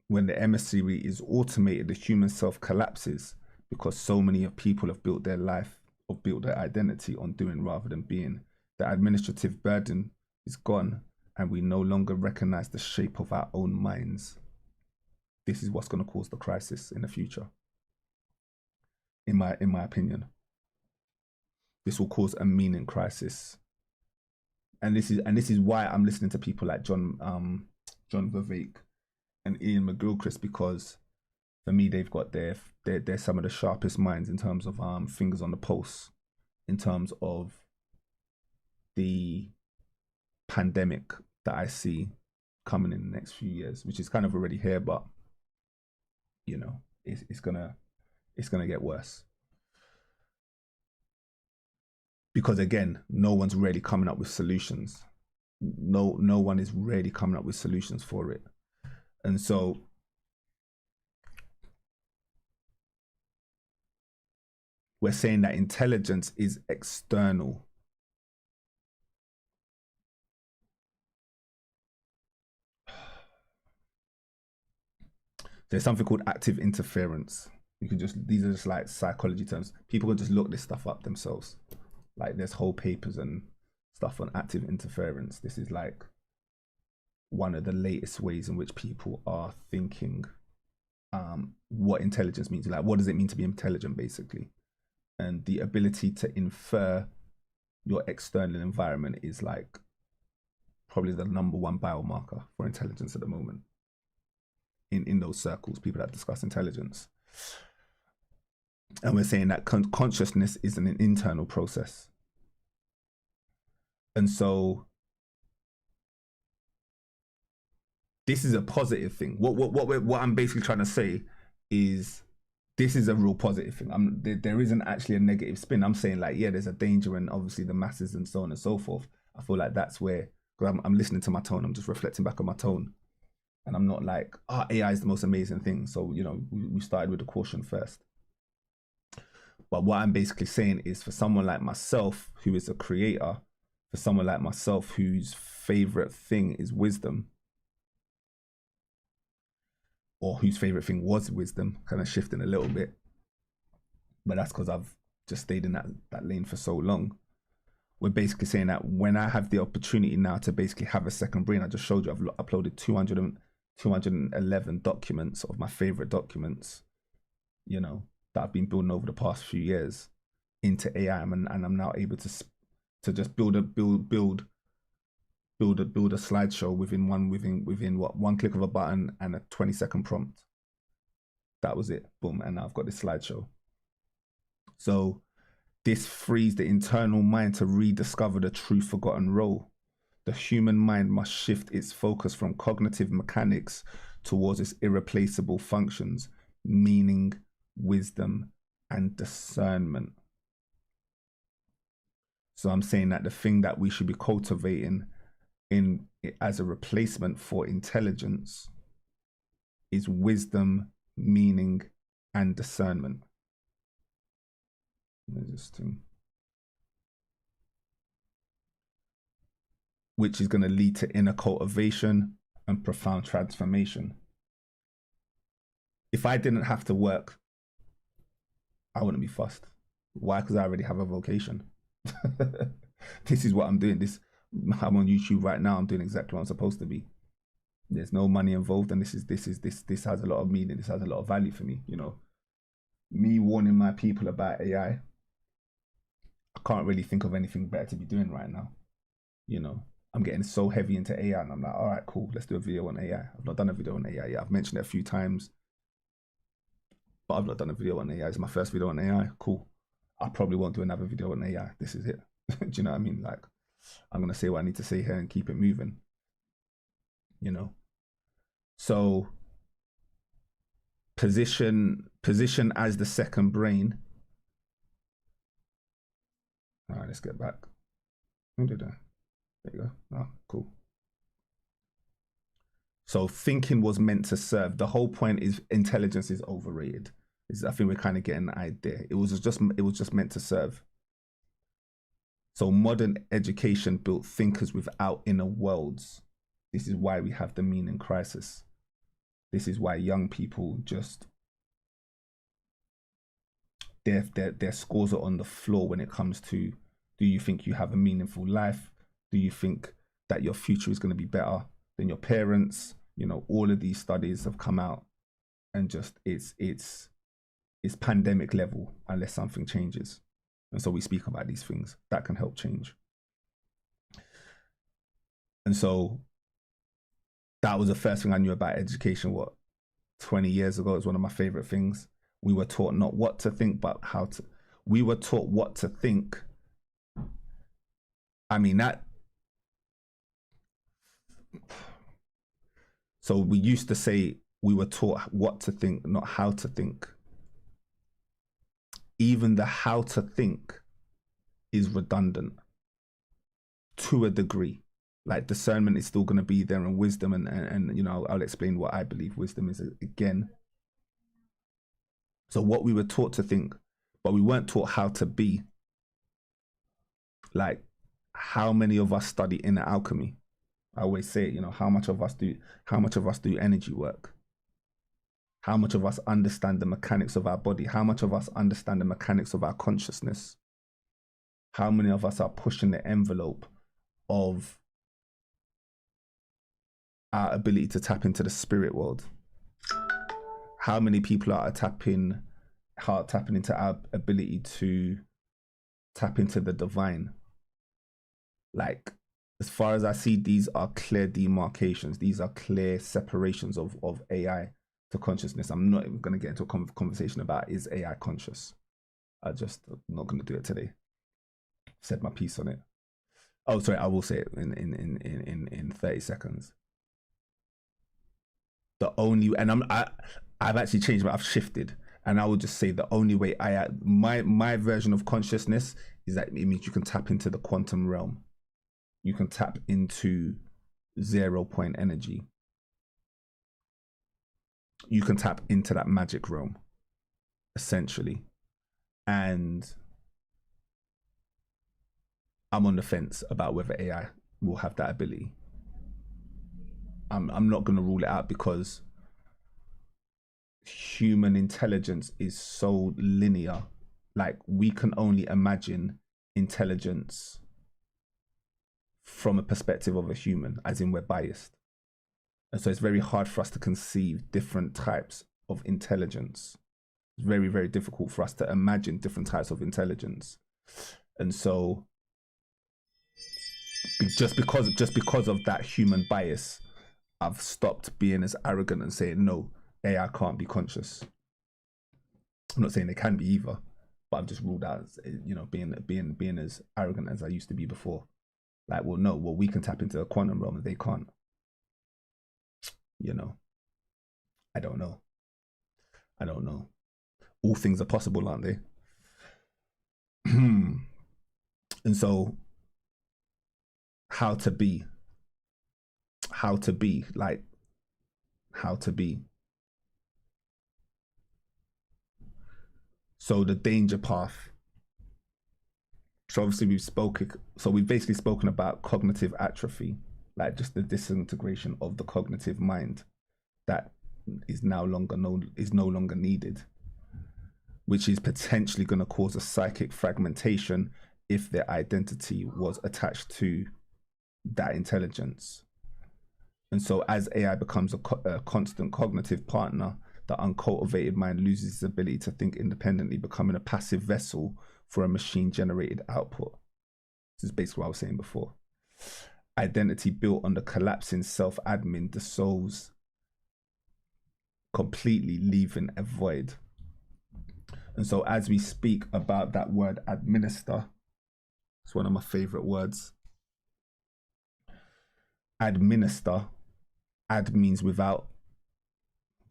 When the Emissary is automated, the human self collapses because so many of people have built their life or built their identity on doing rather than being. The administrative burden is gone and we no longer recognize the shape of our own minds. This is what's going to cause the crisis in the future. In my opinion, this will cause a meaning crisis. And this is why I'm listening to people like John Vervaeke and Iain McGilchrist, because for me they've got they're some of the sharpest minds in terms of fingers on the pulse, in terms of the pandemic that I see coming in the next few years, which is kind of already here, but you know, it's gonna get worse. Because again, no one's really coming up with solutions. No one is really coming up with solutions for it. And so we're saying that intelligence is external. There's something called active interference. You can just, these are just like psychology terms. People can just look this stuff up themselves. Like there's whole papers and stuff on active interference. This is like one of the latest ways in which people are thinking what intelligence means. Like, what does it mean to be intelligent, basically? And the ability to infer your external environment is like probably the #1 biomarker for intelligence at the moment. In those circles, people that discuss intelligence. And we're saying that consciousness is an internal process. And so this is a positive thing. What I'm basically trying to say is this is a real positive thing. There isn't actually a negative spin. I'm saying like, yeah, there's a danger and obviously the masses and so on and so forth. I feel like that's where, because I'm listening to my tone, I'm just reflecting back on my tone. And I'm not like, AI is the most amazing thing. So, you know, we started with the caution first. But what I'm basically saying is, for someone like myself, who is a creator, for someone like myself, whose favorite thing is wisdom, or whose favorite thing was wisdom, kind of shifting a little bit. But that's because I've just stayed in that lane for so long. We're basically saying that when I have the opportunity now to basically have a second brain, I just showed you, I've uploaded 211 documents of my favorite documents, you know, that I've been building over the past few years into AI, and I'm now able to just build a slideshow within one click of a button and a 20-second prompt. That was it, boom, and now I've got this slideshow. So this frees the internal mind to rediscover the true forgotten role. The human mind must shift its focus from cognitive mechanics towards its irreplaceable functions, meaning, wisdom, and discernment. So I'm saying that the thing that we should be cultivating as a replacement for intelligence is wisdom, meaning, and discernment. Which is going to lead to inner cultivation and profound transformation. If I didn't have to work, I wouldn't be fussed. Why? Because I already have a vocation. This is what I'm doing. I'm on YouTube right now. I'm doing exactly what I'm supposed to be. There's no money involved, and this has a lot of meaning. This has a lot of value for me. You know, me warning my people about AI, I can't really think of anything better to be doing right now. You know, I'm getting so heavy into AI, and I'm like, all right, cool, let's do a video on AI. I've not done a video on AI yet. I've mentioned it a few times, but I've not done a video on AI. It's my first video on AI. Cool. I probably won't do another video on AI. This is it. Do you know what I mean? Like, I'm gonna say what I need to say here and keep it moving. You know. So position as the second brain. All right, let's get back. Who did that? There you go. Oh, cool. So thinking was meant to serve. The whole point is intelligence is overrated. I think we're kind of getting an idea. It was just meant to serve. So modern education built thinkers without inner worlds. This is why we have the meaning crisis. This is why young people just their scores are on the floor when it comes to, do you think you have a meaningful life? Do you think that your future is going to be better than your parents? You know, all of these studies have come out, and just it's pandemic level unless something changes. And so we speak about these things that can help change. And so that was the first thing I knew about education, 20 years ago. It was one of my favorite things. We were taught not what to think, but how to. We were taught what to think. I mean, that. So we used to say we were taught what to think, not how to think. Even the how to think is redundant to a degree. Like discernment is still going to be there, and wisdom, and you know, I'll explain what I believe wisdom is again. So what we were taught to think, but we weren't taught how to be. Like, how many of us study inner alchemy? I always say, you know, how much of us do energy work? How much of us understand the mechanics of our body? How much of us understand the mechanics of our consciousness? How many of us are pushing the envelope of our ability to tap into the spirit world? How many people are tapping into our ability to tap into the divine? Like, as far as I see, these are clear demarcations. These are clear separations of AI to consciousness. I'm not even going to get into a conversation about is AI conscious. I'm not going to do it today. Said my piece on it. Oh, sorry, I will say it in 30 seconds. The only, and I've actually changed, but I've shifted, and I would just say the only way my version of consciousness is that it means you can tap into the quantum realm. You can tap into 0 point energy. You can tap into that magic realm, essentially. And I'm on the fence about whether AI will have that ability. I'm not going to rule it out, because human intelligence is so linear. Like, we can only imagine intelligence from a perspective of a human, as in we're biased. And so it's very hard for us to conceive different types of intelligence. It's very, very difficult for us to imagine different types of intelligence. And so just because of that human bias, I've stopped being as arrogant and saying, no, AI can't be conscious. I'm not saying they can be either, but I've just ruled out, you know, being as arrogant as I used to be before. Like, well, no, we can tap into a quantum realm and they can't. You know, I don't know. All things are possible, aren't they? And so, how to be. So the danger path. So obviously we've basically spoken about cognitive atrophy, like just the disintegration of the cognitive mind that is no longer needed, which is potentially going to cause a psychic fragmentation if their identity was attached to that intelligence. And so as AI becomes a constant cognitive partner, the uncultivated mind loses its ability to think independently, becoming a passive vessel for a machine-generated output. This is basically what I was saying before. identity built on the collapsing self-admin dissolves completely, leaving a void. And so as we speak about that word administer, it's one of my favorite words. Administer, ad means without.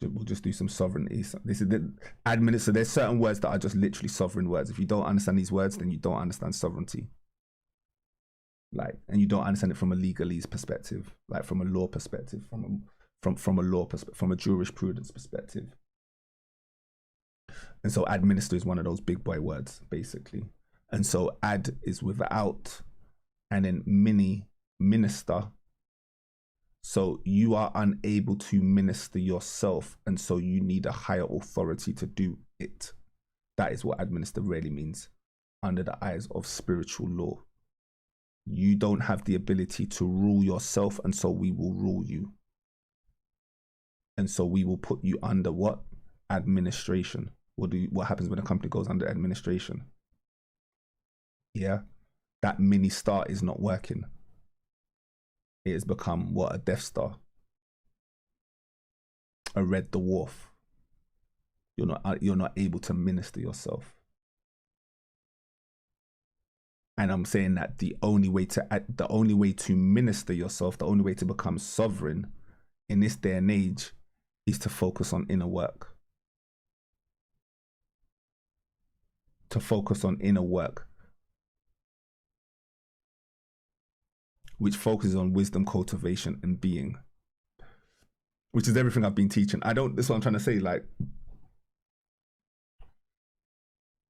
We'll just do some sovereignty. So this is the administer. There's certain words that are just literally sovereign words. If you don't understand these words, then you don't understand sovereignty. Like, and you don't understand it from a legalese perspective, like from a law perspective, from a law perspective, from a jurisprudence perspective. And so administer is one of those big boy words, basically. And so ad is without, and then minister. So you are unable to minister yourself, and so you need a higher authority to do it. That is what administer really means under the eyes of spiritual law. You don't have the ability to rule yourself, and so we will rule you. And so we will put you under what? Administration. What happens when a company goes under administration? Yeah, that mini star is not working. It has become what? A Death Star, a red dwarf. You're not able to minister yourself. And I'm saying that the only way to minister yourself, the only way to become sovereign in this day and age is to focus on inner work. To focus on inner work, which focuses on wisdom, cultivation, and being, which is everything I've been teaching. This is what I'm trying to say. Like,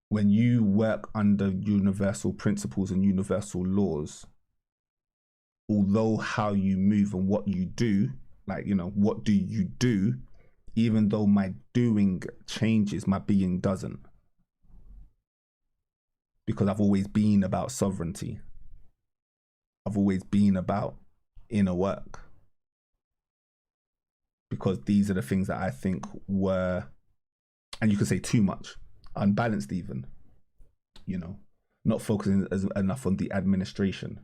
when you work under universal principles and universal laws, although how you move and what you do, like, what do you do, even though my doing changes, my being doesn't. Because I've always been about sovereignty. I've always been about inner work. Because these are the things that I think were, and you could say too much, unbalanced even, not focusing enough on the administration,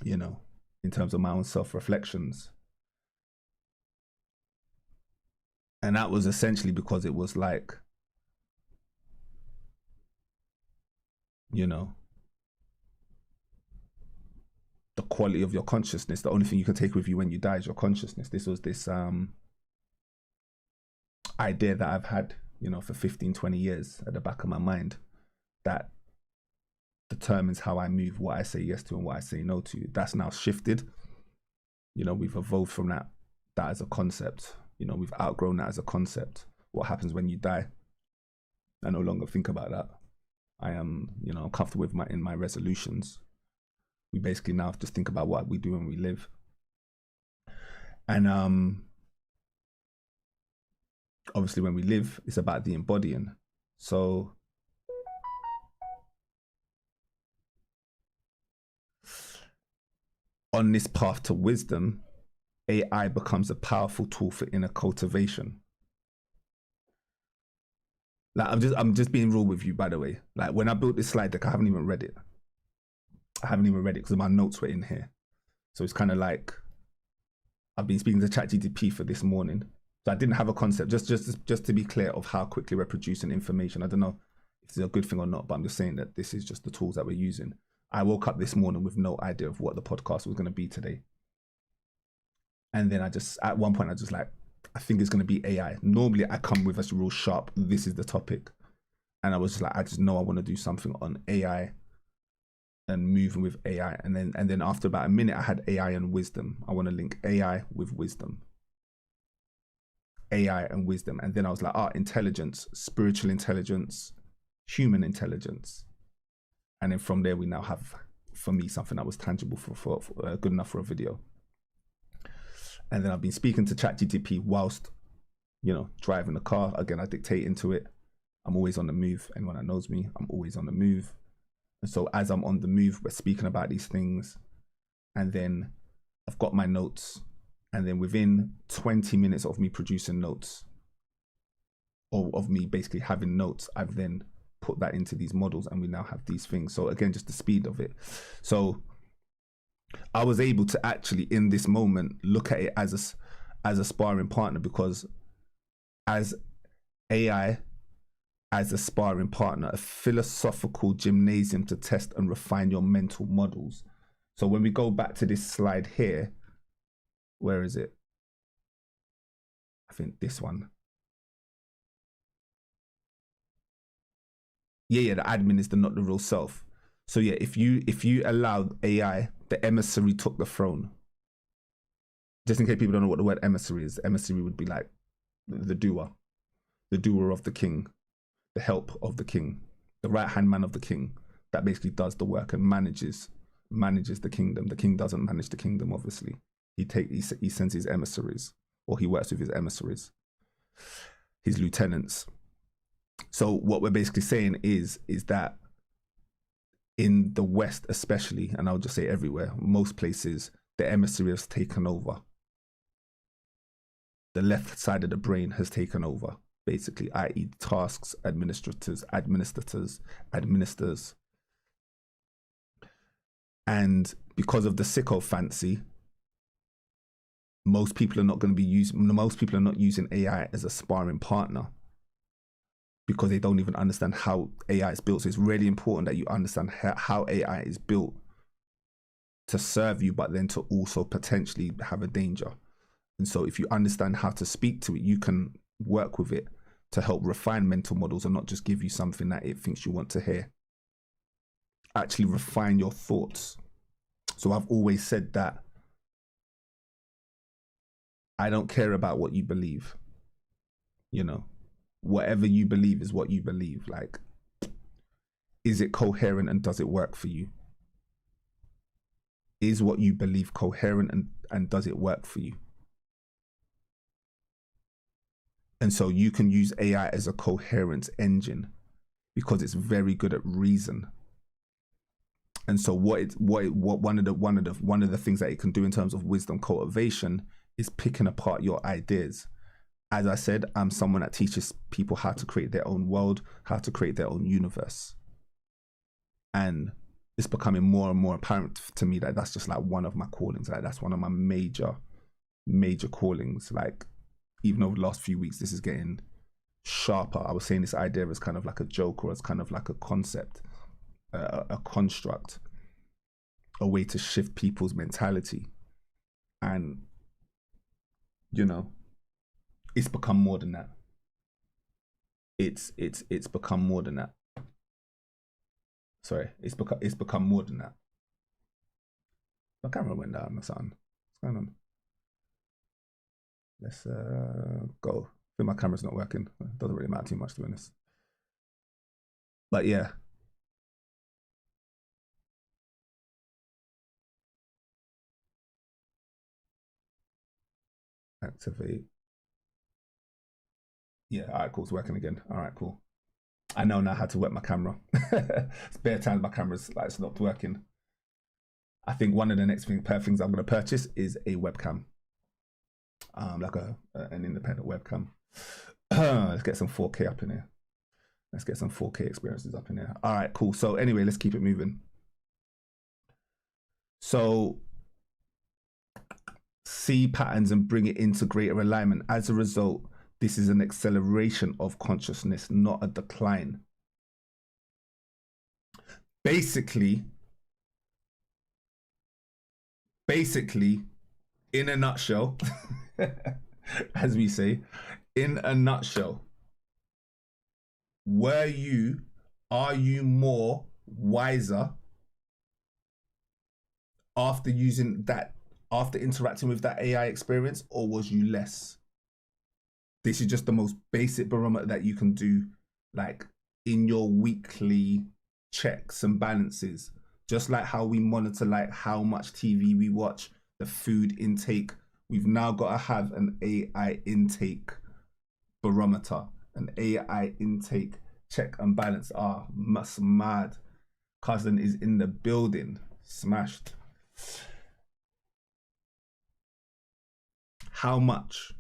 in terms of my own self-reflections. And that was essentially because it was like, the quality of your consciousness, the only thing you can take with you when you die is your consciousness. This was this idea that I've had, for 15, 20 years at the back of my mind that determines how I move, what I say yes to and what I say no to. That's now shifted. We've evolved from that as a concept. We've outgrown that as a concept. What happens when you die? I no longer think about that. I am, I'm comfortable with my resolutions. We basically now just think about what we do when we live. And obviously when we live, it's about the embodying. So on this path to wisdom, AI becomes a powerful tool for inner cultivation. Like, I'm just being real with you, by the way. Like, when I built this slide deck, I haven't even read it. Because my notes were in here. So it's kind of like, I've been speaking to ChatGPT for this morning. So I didn't have a concept, just to be clear of how quickly we're producing information. I don't know if it's a good thing or not, but I'm just saying that this is just the tools that we're using. I woke up this morning with no idea of what the podcast was going to be today. And then at one point, I think it's going to be AI. Normally I come with a real sharp, this is the topic. And I was just like, I just know I want to do something on AI and moving with AI. And then after about a minute, I had AI and wisdom. I want to link AI with wisdom. AI and wisdom. And then I was like, intelligence, spiritual intelligence, human intelligence. And then from there, we now have, for me, something that was tangible for good enough for a video. And then I've been speaking to ChatGPT whilst, driving the car. Again, I dictate into it. I'm always on the move. Anyone that knows me, I'm always on the move. And so as I'm on the move, we're speaking about these things. And then I've got my notes. And then within 20 minutes of me producing notes, or of me basically having notes, I've then put that into these models and we now have these things. So again, just the speed of it. So I was able to actually in this moment look at it as a sparring partner, because as AI as a sparring partner, a philosophical gymnasium to test and refine your mental models. So when we go back to this slide here, where is it? I think this one. Yeah, the admin is not the real self. So yeah, if you allow AI, the emissary took the throne. Just in case people don't know what the word emissary is, emissary would be like the doer of the king, the help of the king, the right-hand man of the king that basically does the work and manages the kingdom. The king doesn't manage the kingdom, obviously. He sends his emissaries, or he works with his emissaries, his lieutenants. So what we're basically saying is that in the West especially, and I'll just say everywhere, most places, the emissary has taken over. The left side of the brain has taken over, basically, i.e. tasks, administrators. And because of the psychophancy, most people are not using AI as a sparring partner, because they don't even understand how AI is built. So it's really important that you understand how AI is built to serve you, but then to also potentially have a danger. And so if you understand how to speak to it, you can work with it to help refine mental models and not just give you something that it thinks you want to hear. Actually refine your thoughts. So I've always said that I don't care about what you believe. You know, whatever you believe is what you believe. Like, is it coherent and does it work for you? Is what you believe coherent and does it work for you? And so you can use AI as a coherence engine because it's very good at reason. And so one of the things that it can do in terms of wisdom cultivation is picking apart your ideas. As I said, I'm someone that teaches people how to create their own world, how to create their own universe. And it's becoming more and more apparent to me that that's just like one of my callings. Like that's one of my major callings. Like, even over the last few weeks, this is getting sharper. I was saying this idea as kind of like a joke, or as kind of like a concept, a construct, a way to shift people's mentality. And, you know, it's become more than that. It's become more than that. Sorry, it's become more than that. My camera went down, my son. What's going on? Let's go. I think my camera's not working. It doesn't really matter too much, to be honest. But yeah. Activate. Yeah, all right, cool. It's working again. All right, cool. I know now how to work my camera. It's bare times my camera's like stopped working. I think one of the next things I'm going to purchase is a webcam. Like an independent webcam. Let's get some 4K up in here. Let's get some 4K experiences up in here. All right, cool. So anyway, let's keep it moving. So see patterns and bring it into greater alignment. As a result, this is an acceleration of consciousness, not a decline. Basically, in a nutshell, as we say, in a nutshell, are you more wiser after interacting with that AI experience, or was you less? This is just the most basic barometer that you can do, like in your weekly checks and balances. Just like how we monitor like how much TV we watch, the food intake, we've now got to have an AI intake barometer, an AI intake check and balance. Mad. Cousin is in the building. Smashed. How much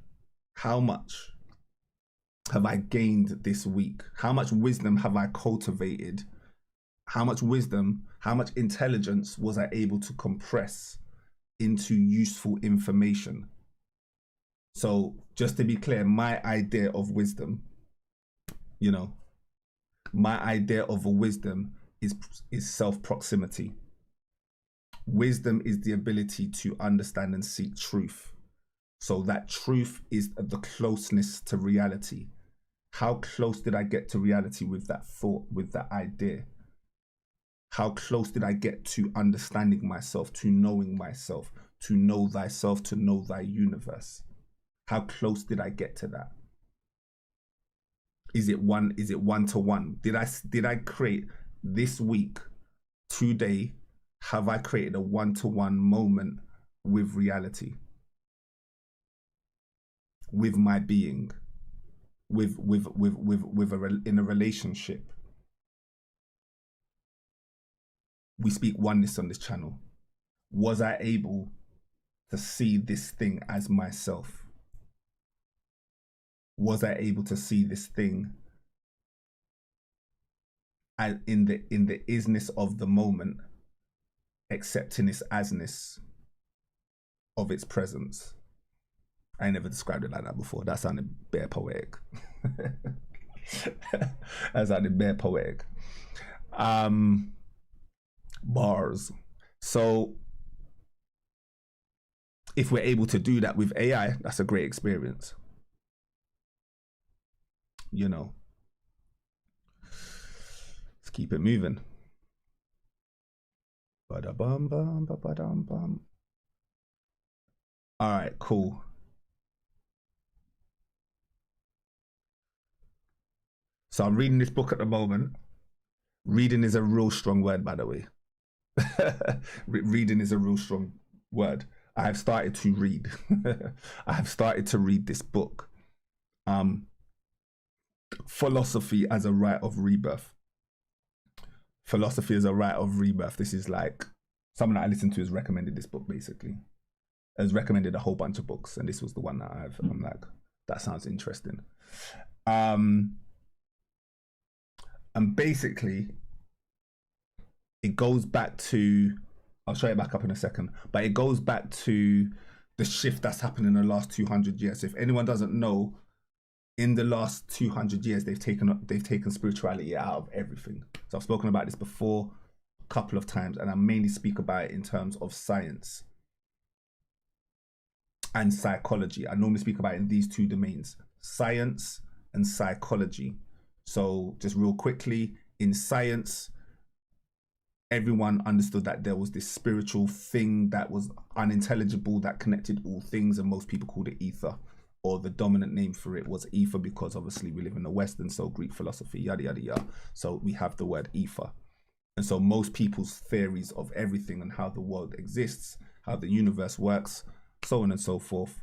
have I gained this week? How much wisdom have I cultivated how much wisdom, how much intelligence was I able to compress into useful information? So just to be clear, my idea of wisdom, you know, my idea of a wisdom is self-proximity. Wisdom is the ability to understand and seek truth. So that truth is the closeness to reality. How close did I get to reality with that thought, with that idea? How close did I get to understanding myself, to knowing myself, to know thyself, to know thy universe? How close did I get to that? Is it one to one? Did I create this week, today, have I created a one-to-one moment with reality? With my being? In a relationship? We speak oneness on this channel. Was I able to see this thing as myself? Was I able to see this thing as in the isness of the moment, accepting its asness of its presence? I never described it like that before. That sounded bare poetic. That sounded bare poetic. Bars. So if we're able to do that with AI, that's a great experience. You know, let's keep it moving. Ba-da-bum-bum, all right, cool. So I'm reading this book at the moment. Reading is a real strong word, by the way. Reading is a real strong word. I have started to read. I have started to read this book. Philosophy as a Rite of Rebirth. Philosophy as a Rite of Rebirth. This is like someone that I listened to has recommended this book, basically. Has recommended a whole bunch of books, and this was the one that I'm like, that sounds interesting. And basically, it goes back to, I'll show it back up in a second, but it goes back to the shift that's happened in the last 200 years. If anyone doesn't know, in the last 200 years, they've taken spirituality out of everything. So I've spoken about this before a couple of times, and I mainly speak about it in terms of science and psychology. I normally speak about it in these two domains, science and psychology. So just real quickly, in science, everyone understood that there was this spiritual thing that was unintelligible that connected all things, and most people called it ether, or the dominant name for it was ether, because obviously we live in the West, and so Greek philosophy, yada yada yada. So we have the word ether, and so most people's theories of everything and how the world exists, how the universe works, so on and so forth,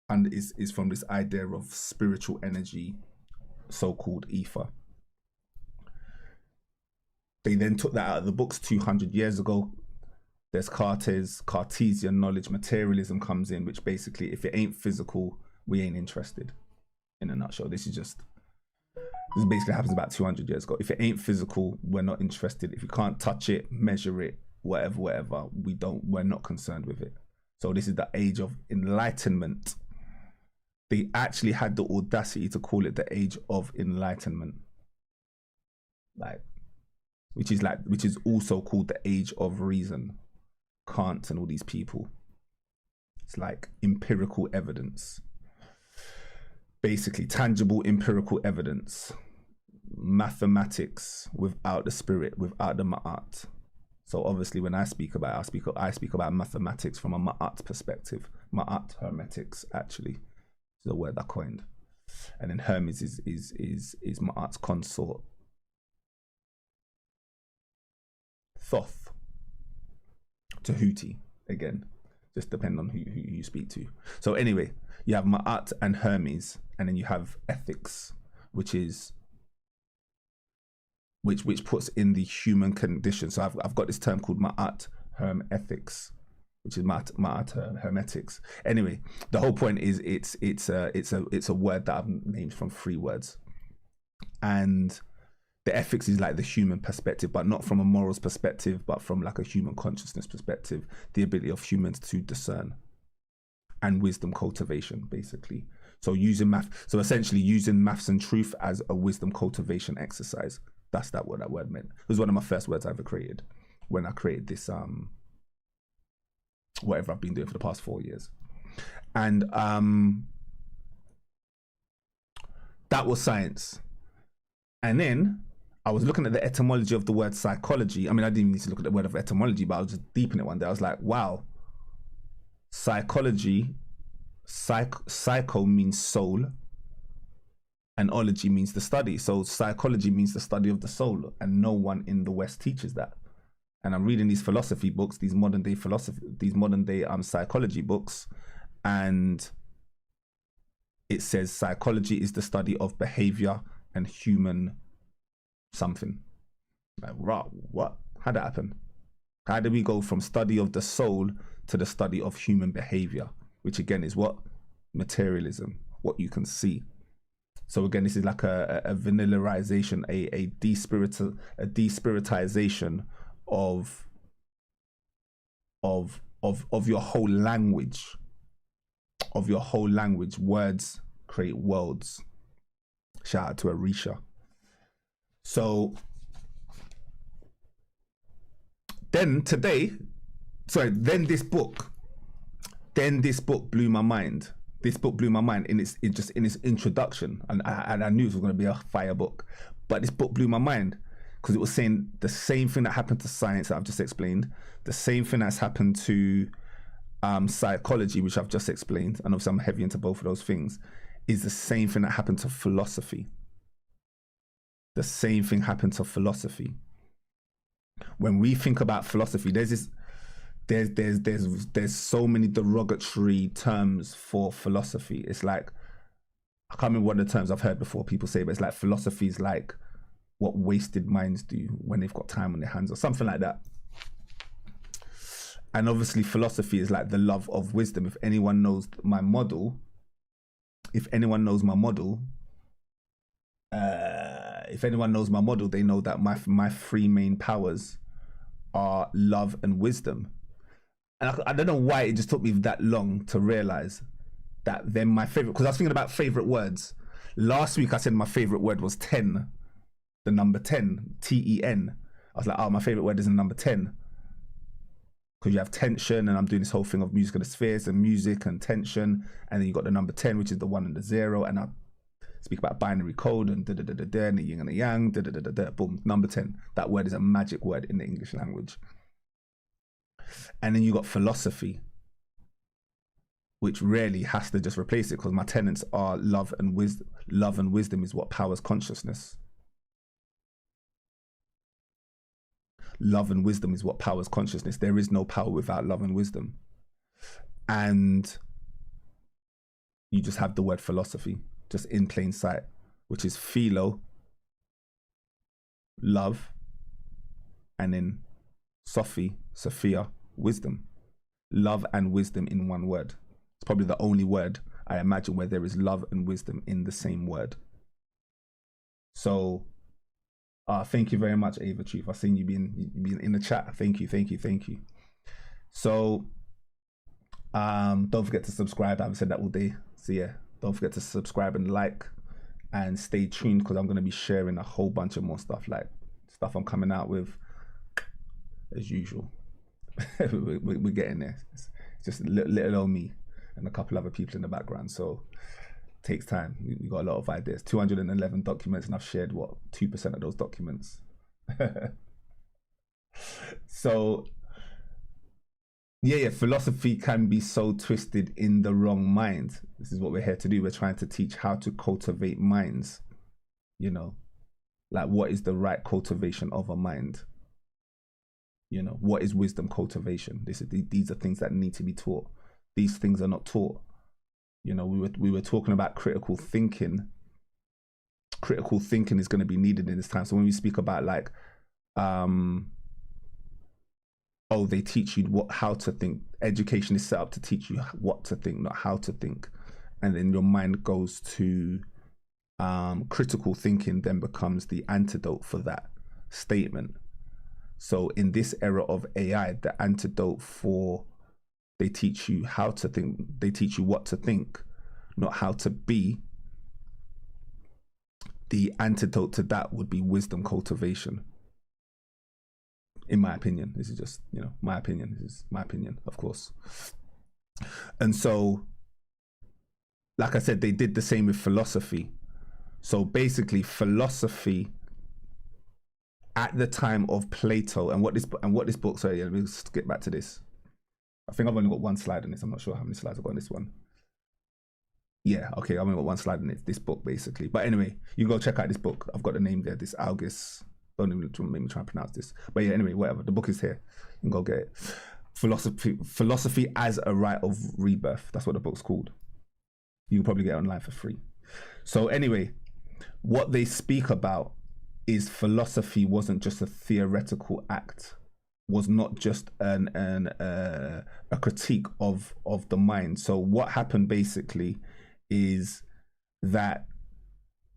and is from this idea of spiritual energy, so-called ether. They then took that out of the books 200 years ago. There's Cartesian knowledge, materialism comes in, which basically, if it ain't physical, we ain't interested. In a nutshell, this basically happens about 200 years ago. If it ain't physical, we're not interested. If you can't touch it, measure it, whatever, we're not concerned with it. So this is the age of enlightenment. They actually had the audacity to call it the age of enlightenment. Which is also called the age of reason. Kant and all these people. It's like empirical evidence. Basically, tangible empirical evidence. Mathematics without the spirit, without the ma'at. So obviously when I speak about it, I speak about mathematics from a ma'at perspective. Ma'at hermetics, actually, is a word I coined. And then Hermes is ma'at's consort. Thoth, Tahuti, again, just depend on who you speak to. So anyway, you have Ma'at and Hermes, and then you have ethics, which puts in the human condition. So I've got this term called Ma'at Herm ethics, which is Ma'at hermetics. Anyway, the whole point is it's a word that I've named from 3 words, and the ethics is like the human perspective, but not from a morals perspective, but from like a human consciousness perspective, the ability of humans to discern, and wisdom cultivation, basically. So using math, so essentially using maths and truth as a wisdom cultivation exercise. That's what that word meant. It was one of my first words I ever created when I created this whatever I've been doing for the past 4 years. And that was science. And then I was looking at the etymology of the word psychology. I mean, I didn't even need to look at the word of etymology, but I was just deep in it one day. I was like, wow, psychology, psycho means soul, and ology means the study. So psychology means the study of the soul, and no one in the West teaches that. And I'm reading these philosophy books, these modern day psychology books, and it says psychology is the study of behavior and human something. Like, what? How'd that happen? How did we go from study of the soul to the study of human behavior, which again is what? Materialism, what you can see. So again, this is like a vanillarization, a despiritization of your whole language, Words create worlds. Shout out to Arisha. So then this book blew my mind. This book blew my mind in its introduction, and I knew it was going to be a fire book. But this book blew my mind because it was saying the same thing that happened to science that I've just explained, the same thing that's happened to psychology, which I've just explained, and obviously I'm heavy into both of those things, is the same thing that happened to philosophy. The same thing happened to philosophy. When we think about philosophy, there's so many derogatory terms for philosophy. It's like, I can't remember what the terms I've heard before people say, but it's like philosophy is like what wasted minds do when they've got time on their hands, or something like that. And obviously philosophy is like the love of wisdom. If anyone knows my model, they know that my three main powers are love and wisdom. And I don't know why it just took me that long to realize that they're my favorite, because I was thinking about favorite words. Last week I said my favorite word was 10, the number 10, T-E-N. I was like, oh, my favorite word is the number 10. Because you have tension, and I'm doing this whole thing of musical spheres and music and tension. And then you got the number 10, which is the 1 and the 0. And I speak about binary code and da-da-da-da-da, and the yin and the yang, da-da-da-da-da, boom, number 10. That word is a magic word in the English language. And then you got philosophy, which really has to just replace it, because my tenets are love and wisdom. Love and wisdom is what powers consciousness. Love and wisdom is what powers consciousness. There is no power without love and wisdom. And you just have the word philosophy just in plain sight, which is philo, love, and then Sophie, Sophia, wisdom. Love and wisdom in one word. It's probably the only word I imagine where there is love and wisdom in the same word. So thank you very much, Ava Truth. I've seen you being in the chat. Thank you. So don't forget to subscribe. I haven't said that all day. So yeah, don't forget to subscribe and like, and stay tuned, because I'm going to be sharing a whole bunch of more stuff, like stuff I'm coming out with as usual. we're getting there. It's just little old me and a couple other people in the background, so it takes time. We got a lot of ideas. 211 documents, and I've shared what, 2% of those documents. So yeah, philosophy can be so twisted in the wrong mind. This is what we're here to do. We're trying to teach how to cultivate minds, you know, like what is the right cultivation of a mind. You know, what is wisdom cultivation? These are things that need to be taught. These things are not taught. You know, we were talking about critical thinking. Critical thinking is going to be needed in this time. So when we speak about like, oh, they teach you how to think. Education is set up to teach you what to think, not how to think. And then your mind goes to critical thinking then becomes the antidote for that statement. So in this era of AI, the antidote for, they teach you how to think, they teach you what to think, not how to be. The antidote to that would be wisdom cultivation. In my opinion, this is just, you know, my opinion. This is my opinion, of course. And so, like I said, they did the same with philosophy. So basically, philosophy at the time of Plato, and what this book. Sorry, let me just get back to this. I think I've only got one slide on this. I'm not sure how many slides I've got on this one. Yeah, okay, I've only got one slide on it. This book, basically. But anyway, you go check out this book. I've got the name there. This Algis. Don't even make me try and pronounce this. But yeah, anyway, whatever. The book is here. You can go get it. Philosophy as a Rite of Rebirth. That's what the book's called. You can probably get it online for free. So anyway, what they speak about is philosophy wasn't just a theoretical act, was not just a critique of the mind. So what happened basically is that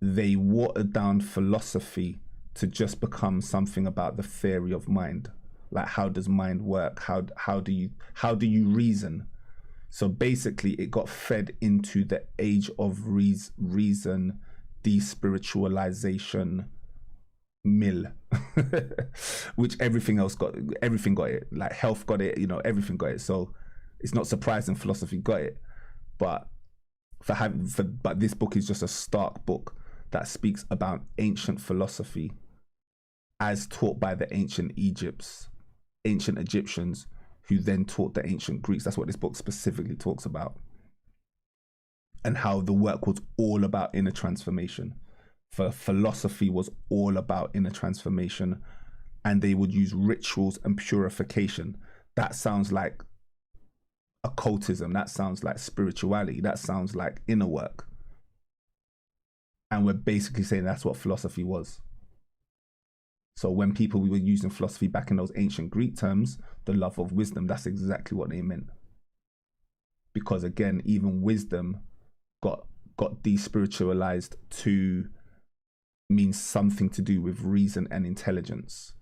they watered down philosophy to just become something about the theory of mind. Like, how does mind work? How do you reason? So basically it got fed into the age of reason, despiritualization mill, which everything got it. Like health got it, you know, everything got it. So it's not surprising philosophy got it. But but this book is just a stark book that speaks about ancient philosophy as taught by the ancient Egyptians, who then taught the ancient Greeks. That's what this book specifically talks about. And how the work was all about inner transformation. For philosophy was all about inner transformation, and they would use rituals and purification. That sounds like occultism. That sounds like spirituality. That sounds like inner work. And we're basically saying that's what philosophy was. So when people were using philosophy back in those ancient Greek terms, the love of wisdom, that's exactly what they meant. Because again, even wisdom got despiritualized to mean something to do with reason and intelligence.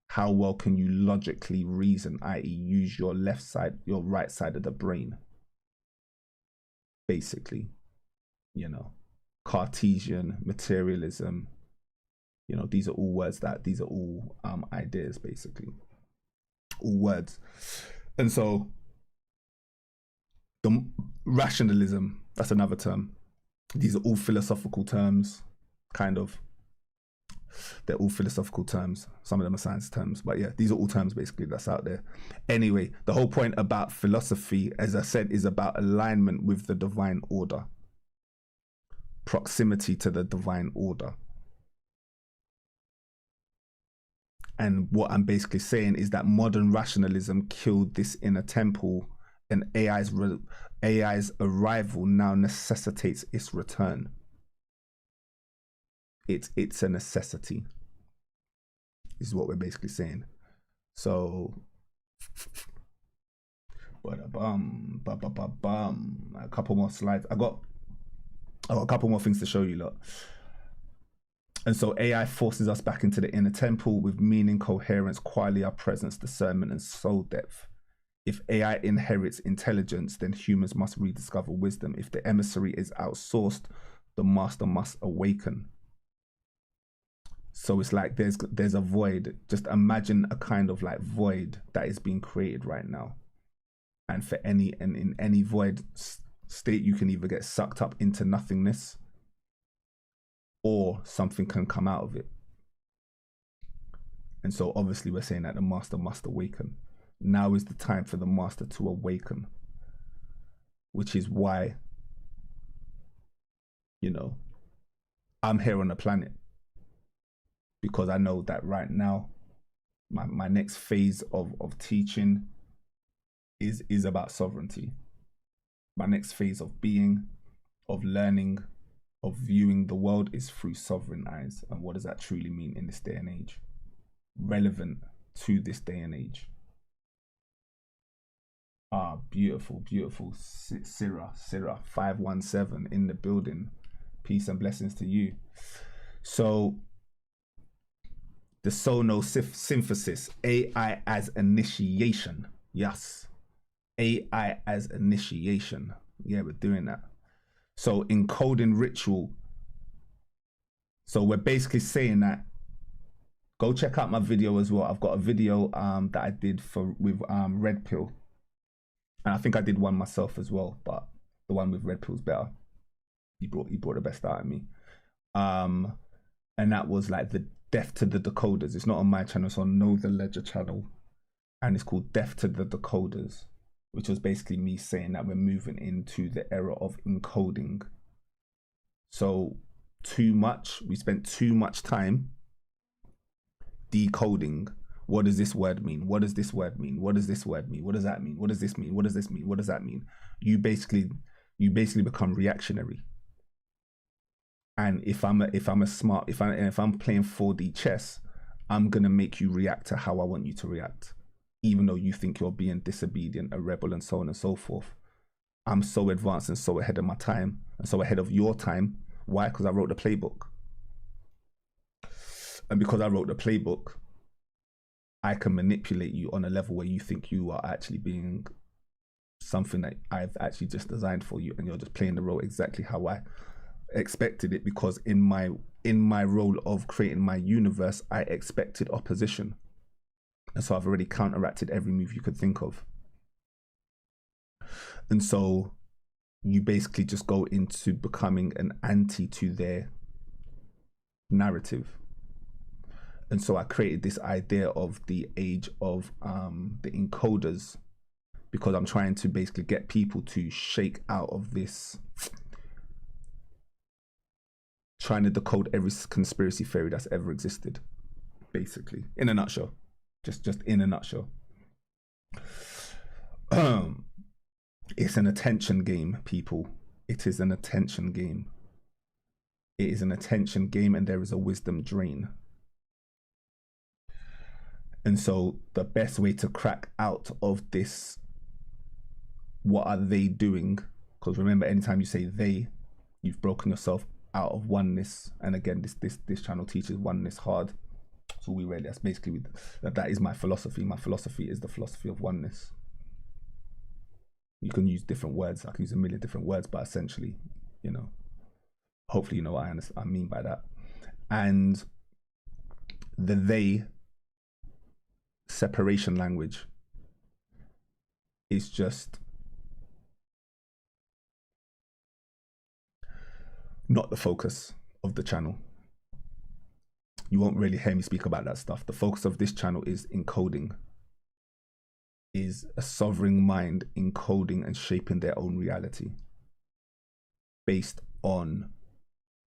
How well can you logically reason, i.e. use your left side, your right side of the brain? Basically, you know, Cartesian, materialism, you know, these are all ideas, basically, all words. And so the rationalism, that's another term. These are all philosophical terms, kind of. They're all philosophical terms. Some of them are science terms, but yeah, these are all terms basically that's out there. Anyway, the whole point about philosophy, as I said, is about alignment with the divine order, proximity to the divine order. And what I'm basically saying is that modern rationalism killed this inner temple, and AI's arrival now necessitates its return. It's a necessity, is what we're basically saying. So a couple more slides. I got a couple more things to show you lot. And so AI forces us back into the inner temple with meaning, coherence, qualia, presence, discernment, and soul depth. If AI inherits intelligence, then humans must rediscover wisdom. If the emissary is outsourced, the master must awaken. So it's like there's a void. Just imagine a kind of like void that is being created right now. And in any void state, you can either get sucked up into nothingness, or something can come out of it. And so obviously we're saying that the master must awaken. Now is the time for the master to awaken, which is why, you know, I'm here on the planet, because I know that right now my next phase of teaching is about sovereignty. My next phase of being, of learning, of viewing the world is through sovereign eyes. And what does that truly mean in this day and age? Relevant to this day and age. Ah, beautiful, beautiful. Syrah 517 in the building. Peace and blessings to you. So the Soulgno synthesis, AI as initiation. Yes. AI as initiation. Yeah, we're doing that. So encoding ritual. So we're basically saying that, go check out my video as well. I've got a video that I did with Red Pill. And I think I did one myself as well, but the one with Red Pill's better. He brought the best out of me. And that was like the Death to the Decoders. It's not on my channel, it's on Know the Ledger channel. And it's called Death to the Decoders, which was basically me saying that we're moving into the era of encoding. So we spent too much time decoding. What does this word mean? What does this word mean? What does this word mean? What does that mean? What does this mean? What does this mean? What does that mean? You basically become reactionary. And if I'm playing 4D chess, I'm gonna make you react to how I want you to react, even though you think you're being disobedient, a rebel, and so on and so forth. I'm so advanced and so ahead of my time, and so ahead of your time. Why? Because I wrote the playbook. And because I wrote the playbook, I can manipulate you on a level where you think you are actually being something that I've actually just designed for you, and you're just playing the role exactly how I expected it, because in my role of creating my universe, I expected opposition. And so I've already counteracted every move you could think of. And so you basically just go into becoming an anti to their narrative. And so I created this idea of the age of the encoders, because I'm trying to basically get people to shake out of this, trying to decode every conspiracy theory that's ever existed, basically, in a nutshell. Just in a nutshell. It's an attention game, people. It is an attention game. It is an attention game, and there is a wisdom drain. And so the best way to crack out of this, what are they doing? Because remember, anytime you say they, you've broken yourself out of oneness. And again, this channel teaches oneness hard. So we really, that's basically, that is my philosophy. My philosophy is the philosophy of oneness. You can use different words. I can use a million different words, but essentially, you know, hopefully you know what I mean by that. And the they separation language is just not the focus of the channel. You won't really hear me speak about that stuff. The focus of this channel is encoding, is a sovereign mind encoding and shaping their own reality based on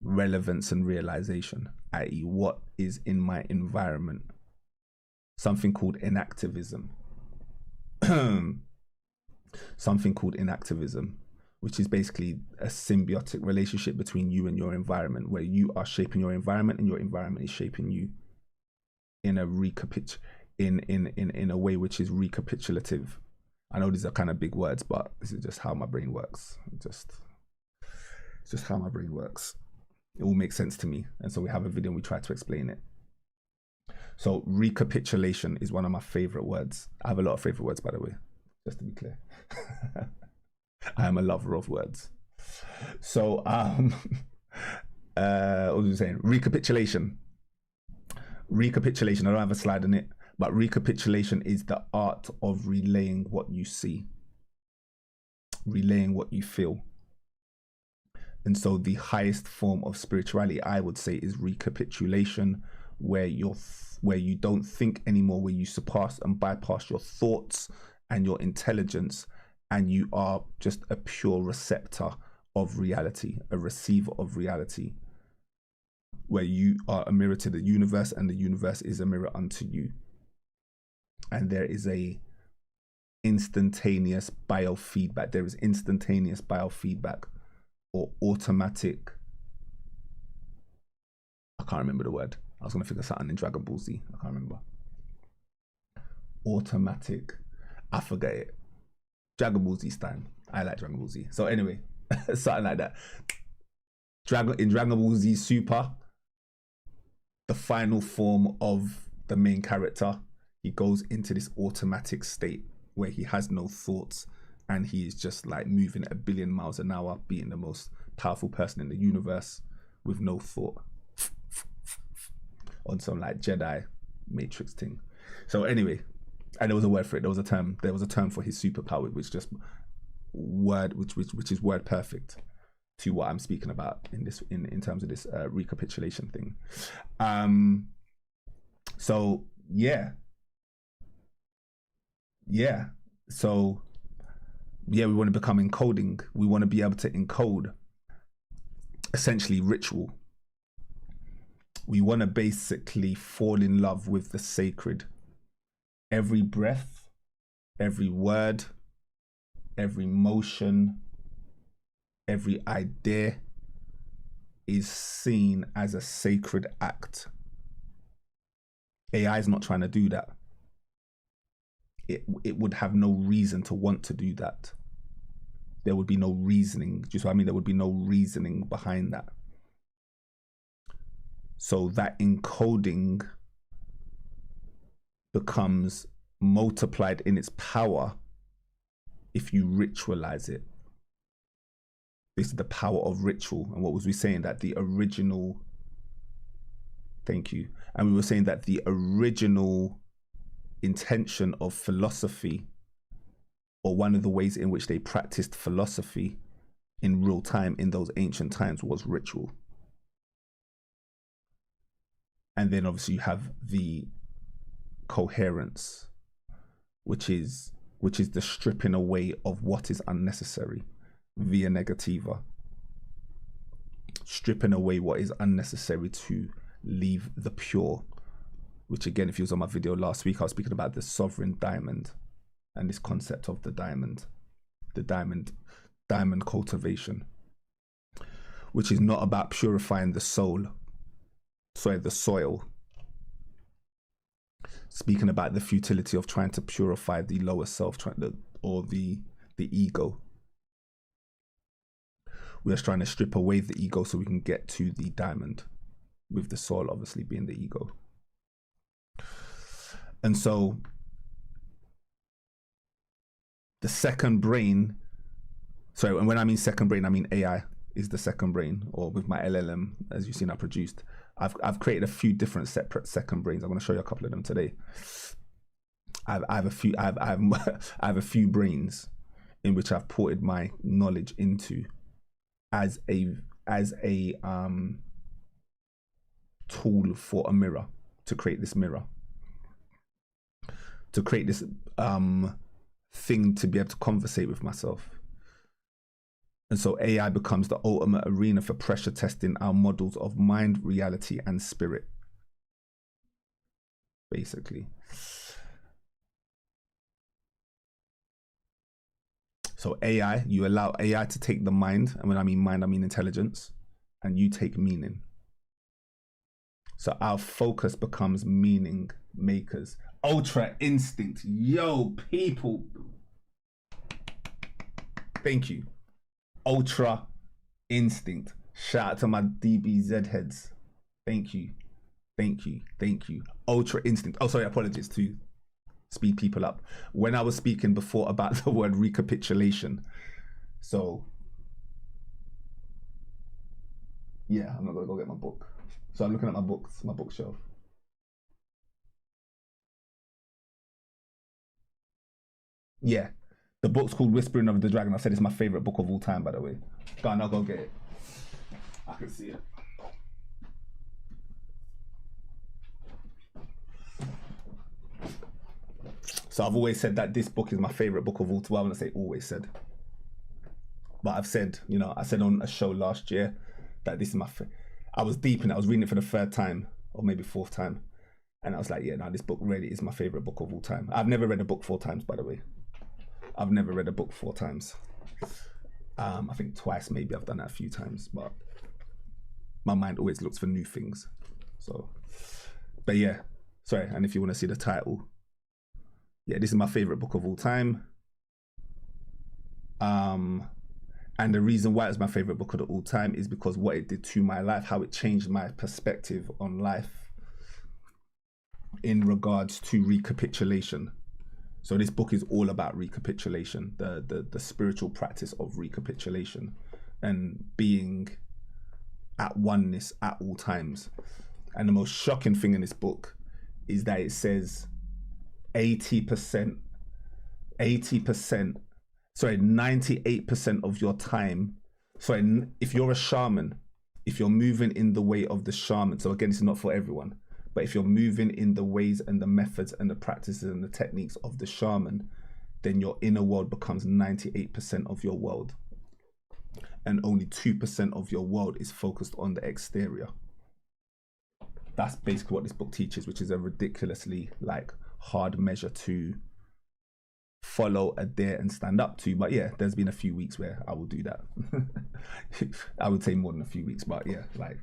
relevance and realization, i.e. what is in my environment. Something called inactivism. Something called inactivism, which is basically a symbiotic relationship between you and your environment, where you are shaping your environment and your environment is shaping you in a in a way which is recapitulative. I know these are kind of big words, but this is just how my brain works. It's just how my brain works. It all makes sense to me. And so we have a video and we try to explain it. So recapitulation is one of my favorite words. I have a lot of favorite words, by the way, just to be clear. I am a lover of words. So what was I saying? Recapitulation. Recapitulation, I don't have a slide on it, but recapitulation is the art of relaying what you see, relaying what you feel. And so the highest form of spirituality, I would say, is recapitulation, where you don't think anymore, where you surpass and bypass your thoughts and your intelligence, and you are just a pure receptor of reality, a receiver of reality, where you are a mirror to the universe and the universe is a mirror unto you. And there is a instantaneous biofeedback. There is instantaneous biofeedback, or automatic, I can't remember the word. I was gonna figure something in Dragon Ball Z. I can't remember. Automatic, I forget it. Dragon Ball Z time. I like Dragon Ball Z. So anyway, something like that. in Dragon Ball Z Super, the final form of the main character, he goes into this automatic state where he has no thoughts and he is just like moving at 1 billion miles an hour, being the most powerful person in the universe with no thought, on some like Jedi Matrix thing. So anyway, and there was a word for it. There was a term for his superpower, which is word perfect to what I'm speaking about in this in terms of this recapitulation thing. So so we want to become encoding. We want to be able to encode essentially ritual. We want to basically fall in love with the sacred. Every breath, every word, every motion, every idea is seen as a sacred act. AI is not trying to do that. It would have no reason to want to do that. There would be no reasoning. Just what I mean, there would be no reasoning behind that. So that encoding becomes multiplied in its power if you ritualize it. This is the power of ritual. And what was we saying? That the original, thank you. And we were saying that the original intention of philosophy, or one of the ways in which they practiced philosophy in real time in those ancient times, was ritual. And then obviously you have the coherence, which is the stripping away of what is unnecessary via negativa. Stripping away what is unnecessary to leave the pure, which again, if you was on my video last week, I was speaking about the sovereign diamond and this concept of the diamond cultivation, which is not about purifying the soul, the soil. Speaking about the futility of trying to purify the lower self, or the ego. We're just trying to strip away the ego so we can get to the diamond, with the soul obviously being the ego. And so the second brain, so, and when I mean second brain, I mean AI is the second brain, or with my LLM, as you've seen, I produced. I've created a few different separate second brains. I'm going to show you a couple of them today. I have a few brains in which I've ported my knowledge into as a tool for a mirror, to create this mirror, to create this thing to be able to conversate with myself. And so AI becomes the ultimate arena for pressure testing our models of mind, reality, and spirit, basically. So AI, you allow AI to take the mind, and when I mean mind, I mean intelligence, and you take meaning. So our focus becomes meaning makers. Ultra instinct. Yo, people. Thank you. Ultra instinct. Shout out to my DBZ heads. Thank you. Thank you. Thank you. Ultra instinct. Oh, sorry, apologies to speed people up. When I was speaking before about the word recapitulation. So, yeah, I'm not going to go get my book. So I'm looking at my books, my bookshelf. Yeah. The book's called Whispering of the Dragon. I said it's my favorite book of all time, by the way. Go on, I'll go get it. I can see it. So I've always said that this book is my favorite book of all time. Well, I want to say always said. But I've said, you know, I said on a show last year that this is my I was deep in it. I was reading it for the third time, or maybe fourth time. And I was like, yeah, no, this book really is my favorite book of all time. I've never read a book 4 times, by the way. I've never read a book 4 times. I think twice maybe. I've done that a few times, but my mind always looks for new things. So, but yeah, sorry. And if you want to see the title, yeah, this is my favorite book of all time. And And the reason why it's my favorite book of all time is because what it did to my life, how it changed my perspective on life in regards to recapitulation. So this book is all about recapitulation, the spiritual practice of recapitulation and being at oneness at all times. And the most shocking thing in this book is that it says 98% of your time. So if you're a shaman, if you're moving in the way of the shaman, so again, it's not for everyone, but if you're moving in the ways and the methods and the practices and the techniques of the shaman, then your inner world becomes 98% of your world. And only 2% of your world is focused on the exterior. That's basically what this book teaches, which is a ridiculously like hard measure to follow, adhere and stand up to. But yeah, there's been a few weeks where I will do that. I would say more than a few weeks, but yeah, like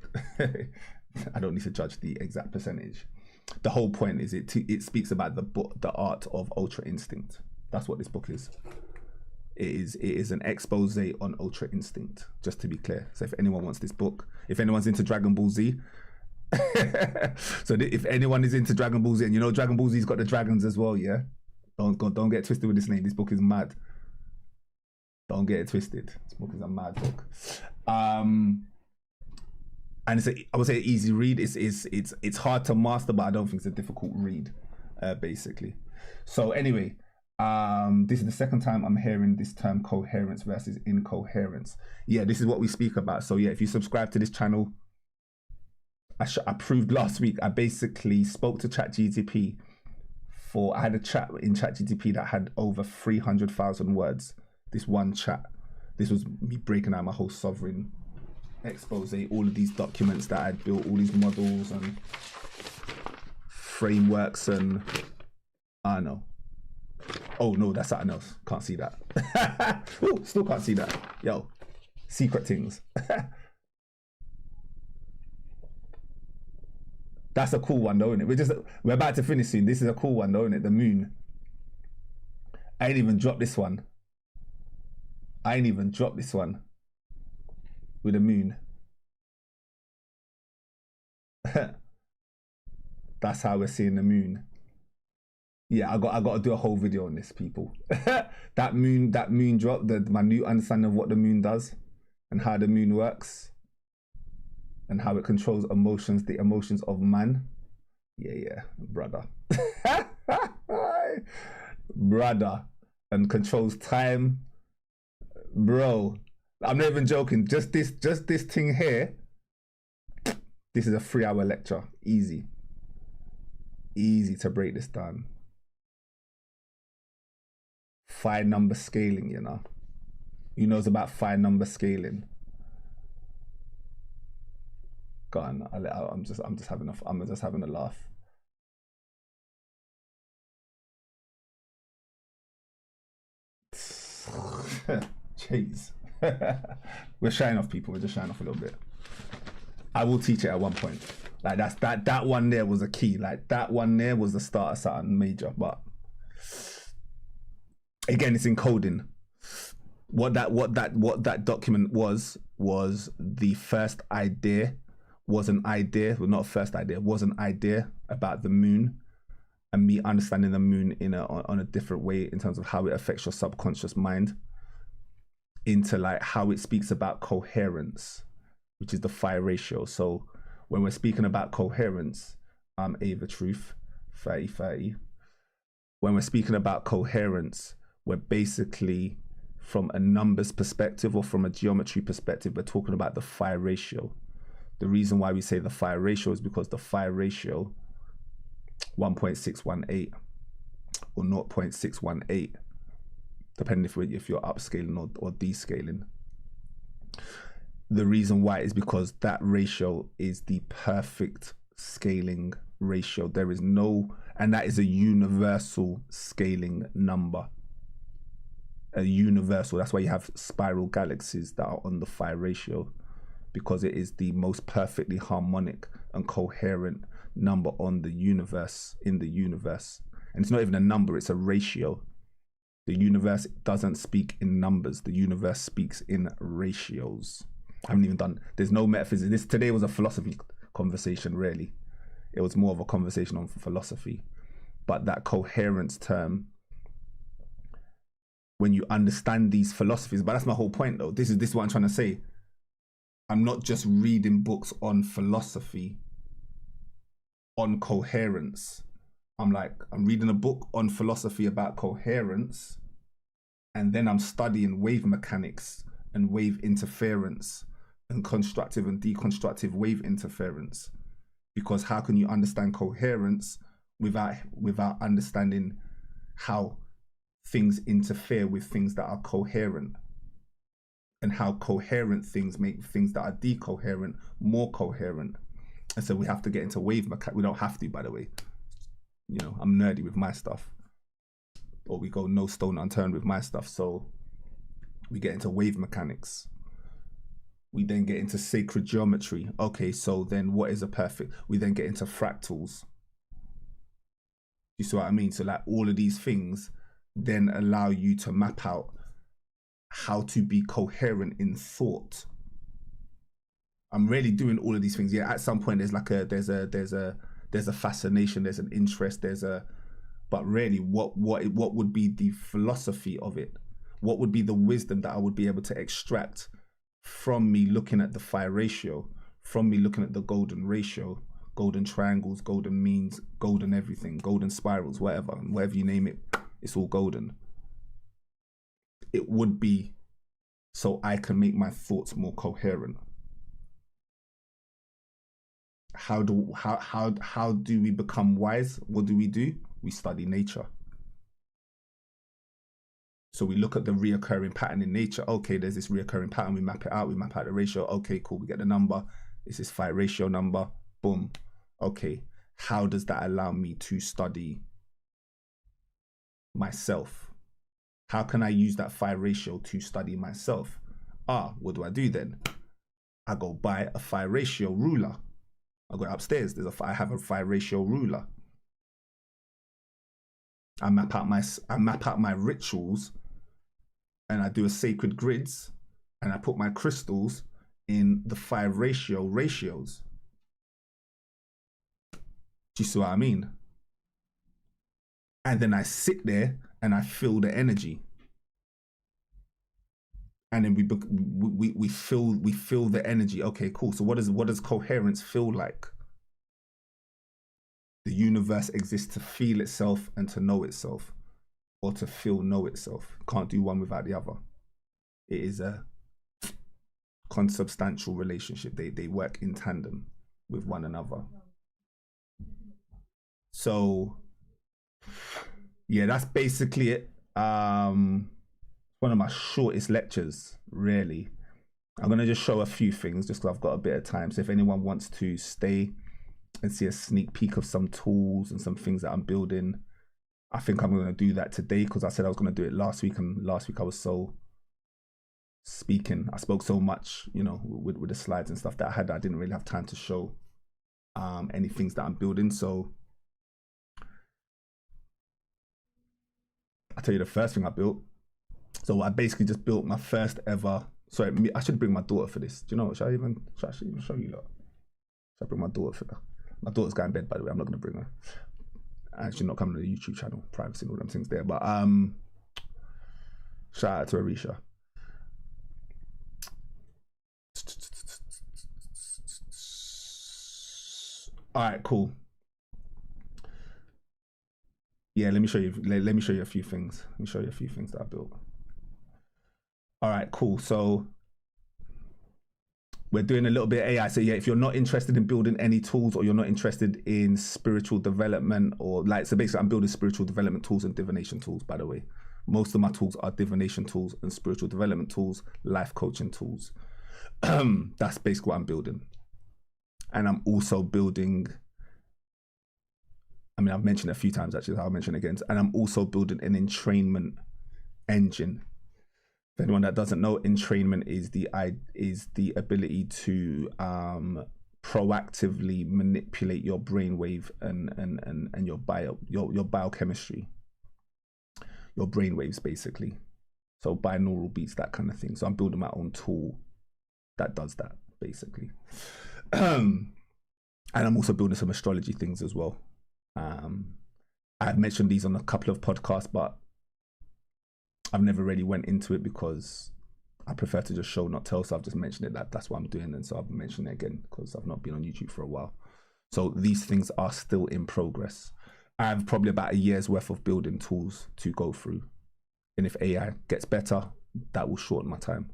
I don't need to judge the exact percentage. The whole point is it speaks about the art of ultra instinct. That's what this book is. It is an expose on ultra instinct, just to be clear. So if anyone wants this book, if anyone's into Dragon Ball Z, so if anyone is into Dragon Ball Z, and you know Dragon Ball Z's got the dragons as well, yeah? Don't get twisted with this name. This book is mad. Don't get it twisted. This book is a mad book. And it's I would say an easy read. It's hard to master, but I don't think it's a difficult read, basically. So anyway, this is the second time I'm hearing this term coherence versus incoherence. Yeah, this is what we speak about. So yeah, if you subscribe to this channel, I proved last week, I basically spoke to ChatGPT I had a chat in ChatGPT that had over 300,000 words. This one chat. This was me breaking out my whole sovereign expose, all of these documents that I'd built, all these models and frameworks and I know. Oh no, that's something else. Can't see that. Ooh, still can't see that. Yo, secret things. That's a cool one though, isn't it? We're about to finish soon. This is a cool one though, isn't it? The moon. I ain't even dropped this one. With the moon. That's how we're seeing the moon. Yeah, I got to do a whole video on this, people. that moon drop, my new understanding of what the moon does and how the moon works and how it controls emotions, the emotions of man. Yeah, brother. Brother. And controls time. Bro, I'm not even joking. Just this thing here. This is a 3-hour lecture. Easy to break this down. 5-number scaling, you know. Who knows about 5-number scaling? Go on, I'm just having a laugh. Jeez. We're showing off, people. We're just showing off a little bit. I will teach it at one point. Like that one there was a key. Like that one there was the start of something major. But again, it's encoding. What that document was the first idea. Was an idea, well, not first idea, was an idea about the moon and me understanding the moon on a different way in terms of how it affects your subconscious mind, into like how it speaks about coherence, which is the phi ratio. So when we're speaking about coherence, Ava Truth, 30. When we're speaking about coherence, we're basically, from a numbers perspective or from a geometry perspective, we're talking about the phi ratio. The reason why we say the phi ratio is because the phi ratio, 1.618 or 0.618, depending if you're upscaling or descaling. The reason why is because that ratio is the perfect scaling ratio. There is no, and that is a universal scaling number. A universal, that's why you have spiral galaxies that are on the phi ratio, because it is the most perfectly harmonic and coherent number on the universe, in the universe. And it's not even a number, it's a ratio. The universe doesn't speak in numbers. The universe speaks in ratios. I haven't even done, there's no metaphysics. This today was a philosophy conversation, really. It was more of a conversation on philosophy. But that coherence term, when you understand these philosophies, but that's my whole point though. This is what I'm trying to say. I'm not just reading books on philosophy, on coherence. I'm reading a book on philosophy about coherence, and then I'm studying wave mechanics and wave interference and constructive and deconstructive wave interference. Because how can you understand coherence without understanding how things interfere with things that are coherent, and how coherent things make things that are decoherent more coherent? And so we have to get into wave mechanics. We don't have to, by the way. You know, I'm nerdy with my stuff, or we go no stone unturned with my stuff. So we get into wave mechanics. We then get into sacred geometry. Okay, so then what is a perfect? We then get into fractals. You see what I mean? So like all of these things then allow you to map out how to be coherent in thought. I'm really doing all of these things. Yeah, at some point there's a fascination, there's an interest, but really what would be the philosophy of it? What would be the wisdom that I would be able to extract from me looking at the phi ratio, from me looking at the golden ratio, golden triangles, golden means, golden everything, golden spirals, whatever you name it, it's all golden. It would be so I can make my thoughts more coherent. How do we become wise? What do? We study nature. So we look at the reoccurring pattern in nature. Okay, there's this reoccurring pattern. We map it out. We map out the ratio. Okay, cool. We get the number. It's this phi ratio number. Boom. Okay. How does that allow me to study myself? How can I use that phi ratio to study myself? What do I do then? I go buy a phi ratio ruler. I go upstairs. I have a phi ratio ruler. I map out my rituals, and I do a sacred grids, and I put my crystals in the phi ratio ratios. Do you see what I mean? And then I sit there and I feel the energy. And then we feel the energy. Okay, cool. So what does coherence feel like? The universe exists to feel itself and to know itself, or to know itself. Can't do one without the other. It is a consubstantial relationship. They work in tandem with one another. So yeah, that's basically it. One of my shortest lectures, really. I'm going to just show a few things just because I've got a bit of time. So if anyone wants to stay and see a sneak peek of some tools and some things that I'm building, I think I'm going to do that today, because I said I was going to do it last week, and last week I was so I spoke so much, you know, with the slides and stuff that I didn't really have time to show any things that I'm building. So I'll tell you the first thing I built. So I basically just built my first ever, sorry, I should bring my daughter for this. Do you know what, should I actually even show you lot? Should I bring my daughter for that? My daughter's going to bed, by the way. I'm not going to bring her. Actually not coming to the YouTube channel, privacy and all them things there. But shout out to Arisha. All right, cool. Yeah, let me show you a few things. Let me show you a few things that I built. All right, cool. So we're doing a little bit of AI. So yeah, if you're not interested in building any tools, or you're not interested in spiritual development, or so basically I'm building spiritual development tools and divination tools, by the way. Most of my tools are divination tools and spiritual development tools, life coaching tools. That's basically what I'm building. And I'm also building, I mean, I've mentioned it a few times actually, I'll mention it again. And I'm also building an entrainment engine. For anyone that doesn't know, entrainment is the ability to proactively manipulate your brainwave and your biochemistry. your brain waves basically. So binaural beats, that kind of thing. So I'm building my own tool that does that basically. And I'm also building some astrology things as well. I've mentioned these on a couple of podcasts, but I've never really went into it because I prefer to just show, not tell. So I've just mentioned it, that's what I'm doing. And so I've mentioned it again because I've not been on YouTube for a while. So these things are still in progress. I have probably about a year's worth of building tools to go through. And if AI gets better, that will shorten my time.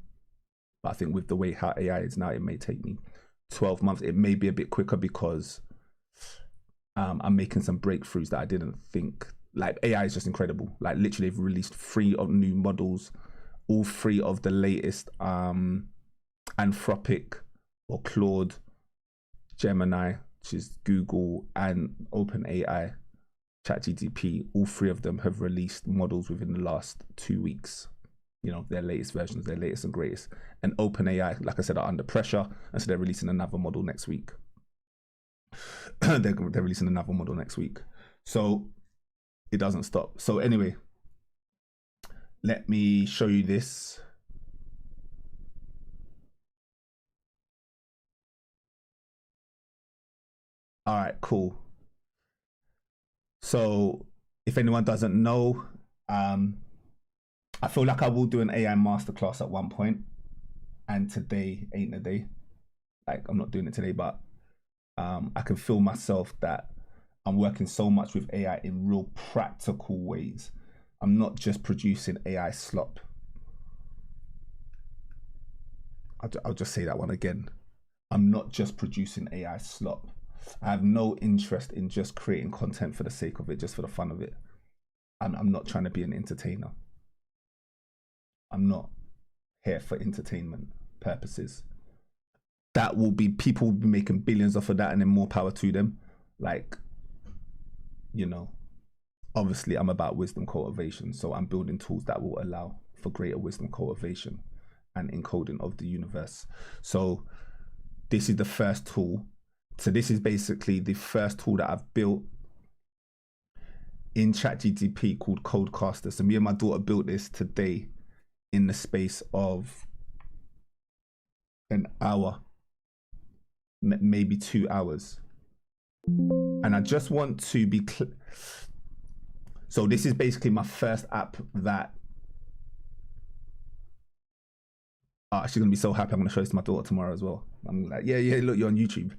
But I think with the way how AI is now, it may take me 12 months. It may be a bit quicker because I'm making some breakthroughs that I didn't think. Like, AI is just incredible. Like, literally, they've released 3 of new models, all 3 of the latest Anthropic or Claude, Gemini, which is Google, and OpenAI, ChatGPT. All 3 of them have released models within the last 2 weeks. You know, their latest versions, their latest and greatest. And OpenAI, like I said, are under pressure, and so they're releasing another model next week. they're releasing another model next week. So it doesn't stop. So anyway, let me show you this. All right, cool. So if anyone doesn't know, I feel like I will do an AI masterclass at one point, and today ain't the day. Like, I'm not doing it today, but I can feel myself that I'm working so much with AI in real practical ways. I'm not just producing AI slop. I'll just say that one again. I'm not just producing AI slop. I have no interest in just creating content for the sake of it, just for the fun of it. I'm not trying to be an entertainer. I'm not here for entertainment purposes. That will be, people will be making billions off of that, and then more power to them. Like, you know, obviously I'm about wisdom cultivation, so I'm building tools that will allow for greater wisdom cultivation and encoding of the universe. So this is the first tool. So this is basically the first tool that I've built in ChatGPT called Codecaster. So me and my daughter built this today in the space of an hour, maybe 2 hours. And I just want to be clear. So this is basically my first app that she's gonna be so happy. I'm gonna show this to my daughter tomorrow as well. I'm like, yeah, look, you're on YouTube.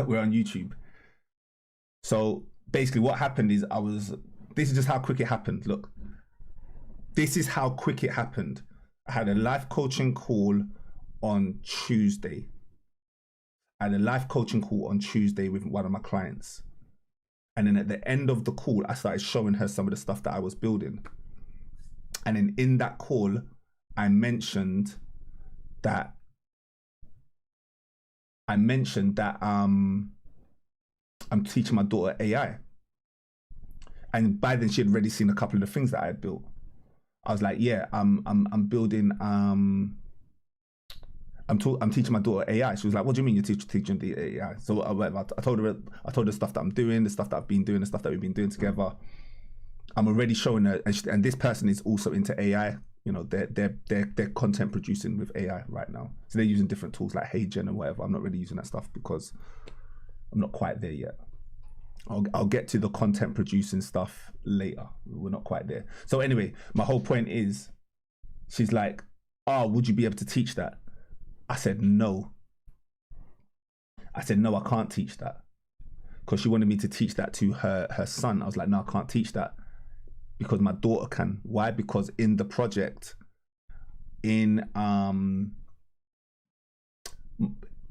We're on YouTube. So basically what happened is this is just how quick it happened. Look, this is how quick it happened. I had a life coaching call on Tuesday. I had a life coaching call on Tuesday with one of my clients. And then at the end of the call, I started showing her some of the stuff that I was building. And then in that call, I mentioned that I'm teaching my daughter AI. And by then she had already seen a couple of the things that I had built. I was like, yeah, I'm building, I'm teaching my daughter AI. She was like, what do you mean you're teaching the AI? So I told her stuff that I'm doing, the stuff that I've been doing, the stuff that we've been doing together. I'm already showing her, and this person is also into AI. You know, they're content producing with AI right now. So they're using different tools like HeyGen and whatever. I'm not really using that stuff because I'm not quite there yet. I'll get to the content producing stuff later. We're not quite there. So anyway, my whole point is, she's like, oh, would you be able to teach that? I said, no. I said, no, I can't teach that. Because she wanted me to teach that to her son. I was like, no, I can't teach that because my daughter can. Why? Because in the project,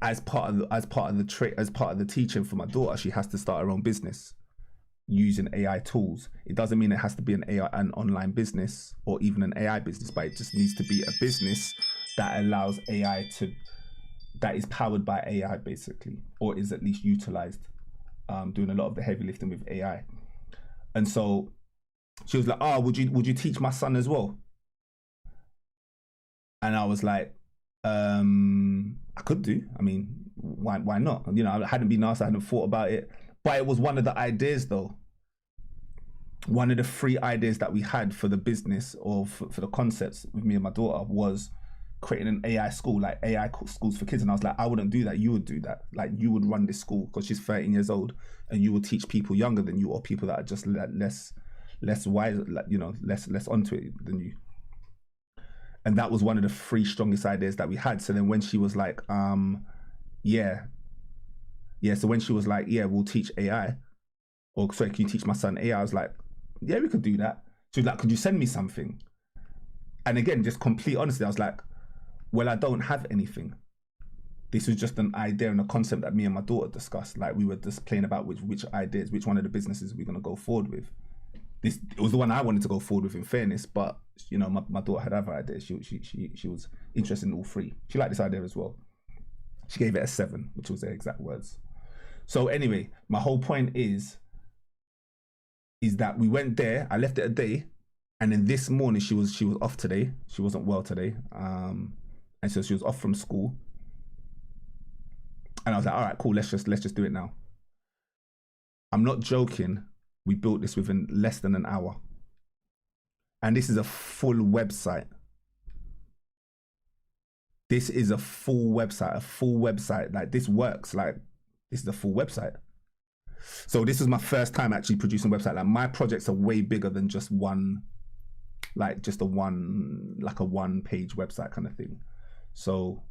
as part of the teaching for my daughter, she has to start her own business using AI tools. It doesn't mean it has to be an online business or even an AI business, but it just needs to be a business that allows AI that is powered by AI basically, or is at least utilized, doing a lot of the heavy lifting with AI. And so she was like, oh, would you teach my son as well? And I was like, I could do. I mean, why not? You know, I hadn't been asked, I hadn't thought about it, but it was one of the ideas though. one of the three ideas that we had for the business or for the concepts with me and my daughter was creating an AI school, like AI schools for kids. And I was like, I wouldn't do that. You would do that. Like, you would run this school because she's 13 years old, and you will teach people younger than you or people that are just less wise, like, you know, less onto it than you. And that was one of the three strongest ideas that we had. So then when she was like, yeah. So when she was like, yeah, we'll teach AI, or sorry, can you teach my son AI? I was like, yeah, we could do that. She was like, could you send me something? And again, just complete honesty, I was like, well, I don't have anything. This was just an idea and a concept that me and my daughter discussed. Like, we were just playing about which ideas, which one of the businesses we're going to go forward with. It was the one I wanted to go forward with, in fairness, but you know, my daughter had other ideas. She was interested in all three. She liked this idea as well. She gave it a 7, which was their exact words. So anyway, my whole point is that we went there. I left it a day, and then this morning she was off today. She wasn't well today, and so she was off from school. And I was like, all right, cool. Let's just do it now. I'm not joking. We built this within less than an hour, and this is a full website. This is a full website. Like, this works. Like, this is a full website. So this is my first time actually producing a website. Like, my projects are way bigger than just one, like just a one-page website kind of thing. So,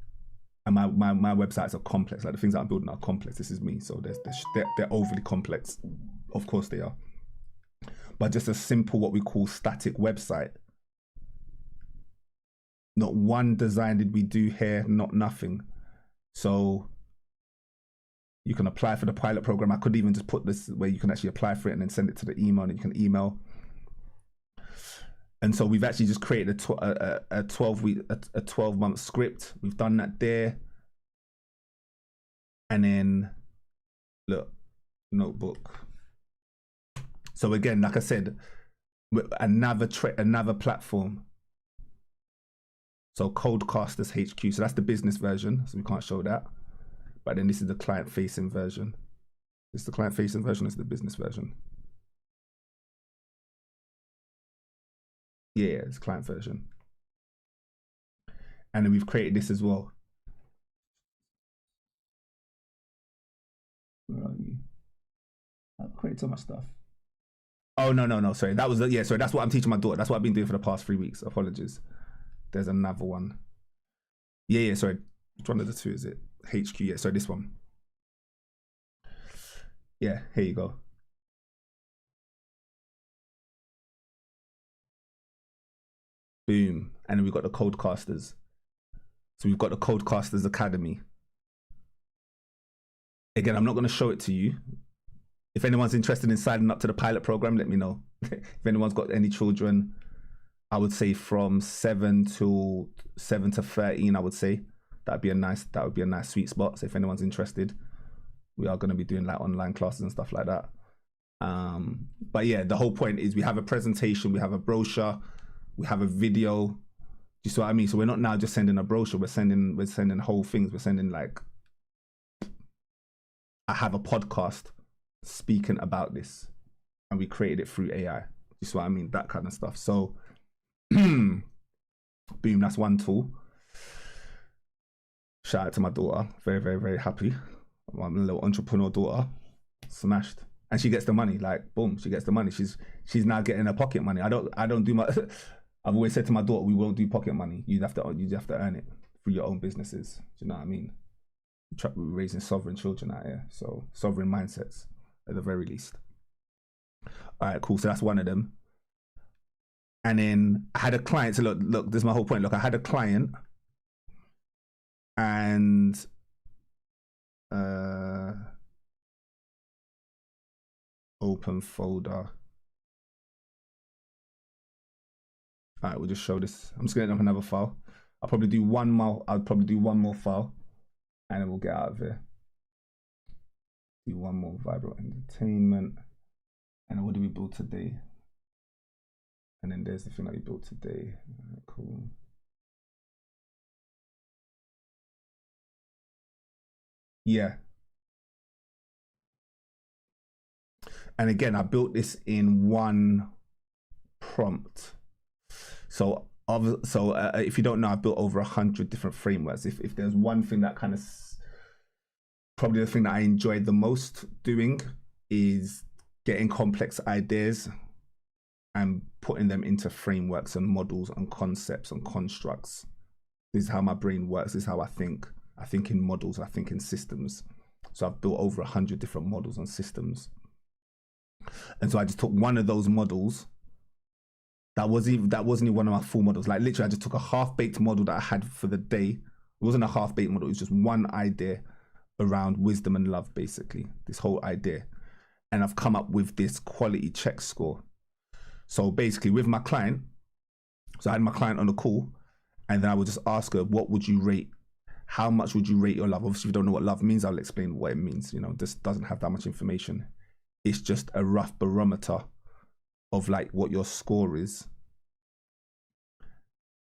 and my websites are complex. Like, the things that I'm building are complex. This is me. So they're overly complex. Of course they are. But just a simple, what we call static website. Not one design did we do here, not nothing. So you can apply for the pilot program. I could even just put this where you can actually apply for it and then send it to the email, and you can email. And so we've actually just created a 12-month script. We've done that there. And then look, notebook. So again, like I said, another platform. So Codecasters HQ. So that's the business version. So we can't show that. But then this is the client-facing version. This is the client-facing version. This is the business version. Yeah, it's client version. And then we've created this as well. Where are you? I've created so much stuff. Oh, no. Sorry. That was, sorry. That's what I'm teaching my daughter. That's what I've been doing for the past 3 weeks. Apologies. There's another one. Yeah, sorry. Which one of the two is it? HQ, yeah. Sorry, this one. Yeah, here you go. Boom. And then we've got the Codecasters. So we've got the Codecasters Academy. Again, I'm not going to show it to you. If anyone's interested in signing up to the pilot program, let me know. If anyone's got any children, I would say from 7 to 13, I would that would be a nice sweet spot. So if anyone's interested, we are going to be doing like online classes and stuff like that. But yeah, the whole point is we have a presentation, we have a brochure, we have a video. Do you see what I mean? So we're not now just sending a brochure, we're sending whole things. We're sending, like, I have a podcast speaking about this, and we created it through AI. Do you see what I mean? That kind of stuff. So boom, that's one tool. Shout out to my daughter. Very, very, very happy. My little entrepreneur daughter. Smashed. And she gets the money. Like, boom, she gets the money. She's now getting her pocket money. I don't do my I've always said to my daughter, we won't do pocket money. You have to earn it through your own businesses. Do you know what I mean? We're raising sovereign children out here. So sovereign mindsets at the very least. All right, cool. So that's one of them. And then I had a client. So look, this is my whole point. Look, I had a client, and open folder. All right, we'll just show this. I'm just gonna up another file. I'll probably do one more file, and then we'll get out of here. Do one more vibrant entertainment. And then what did we build today? And then there's the thing that we built today. Right, cool. Yeah. And again, I built this in one prompt. So if you don't know, I've built over 100 different frameworks. If there's one thing that kind of, probably the thing that I enjoyed the most doing is getting complex ideas and putting them into frameworks and models and concepts and constructs. This is how my brain works. This is how I think. I think in models, I think in systems. So I've built over 100 different models and systems. And so I just took one of those models. That wasn't even one of my full models. Like literally, I just took a half-baked model that I had for the day. It wasn't a half-baked model. It was just one idea around wisdom and love, basically. This whole idea. And I've come up with this quality check score. So basically with my client, so I had my client on the call, and then I would just ask her, what would you rate? How much would you rate your love? Obviously, if you don't know what love means, I'll explain what it means. You know, this doesn't have that much information. It's just a rough barometer of like what your score is.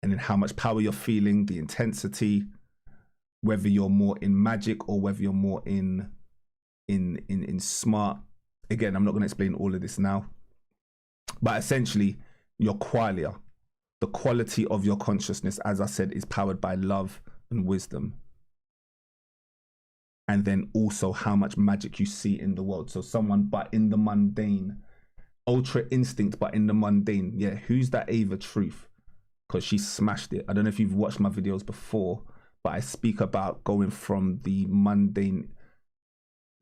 And then how much power you're feeling, the intensity, whether you're more in magic or whether you're more in smart. Again, I'm not going to explain all of this now. But essentially, your qualia, the quality of your consciousness, as I said, is powered by love and wisdom. And then also how much magic you see in the world. So someone, but in the mundane, ultra instinct, but in the mundane. Yeah, who's that Ava Truth? Because she smashed it. I don't know if you've watched my videos before, but I speak about going from the mundane,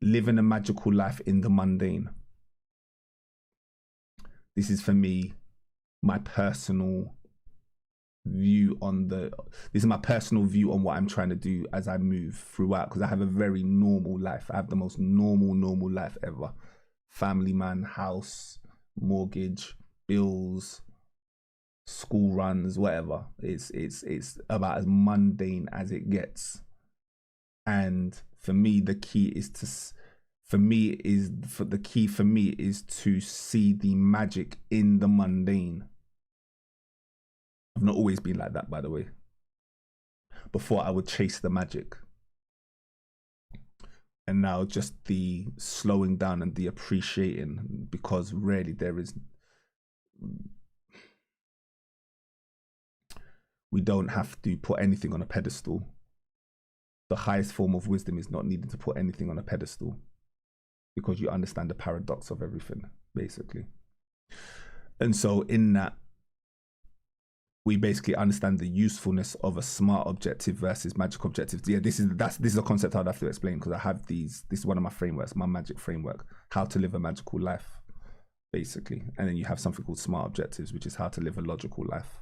living a magical life in the mundane. This is for me, my personal view on this is my personal view on what I'm trying to do as I move throughout, because I have a very normal life. I have the most normal life ever. Family man, house, mortgage, bills, school runs, whatever. It's about as mundane as it gets. And for me, the key is to see the magic in the mundane. I've not always been like that, by the way. Before, I would chase the magic. And now just the slowing down and the appreciating, because really we don't have to put anything on a pedestal. The highest form of wisdom is not needing to put anything on a pedestal, because you understand the paradox of everything, basically. And so in that, we basically understand the usefulness of a smart objective versus magic objectives. Yeah, this is a concept I'd have to explain, because I have these. This is one of my frameworks, my magic framework, how to live a magical life, basically. And then you have something called smart objectives, which is how to live a logical life.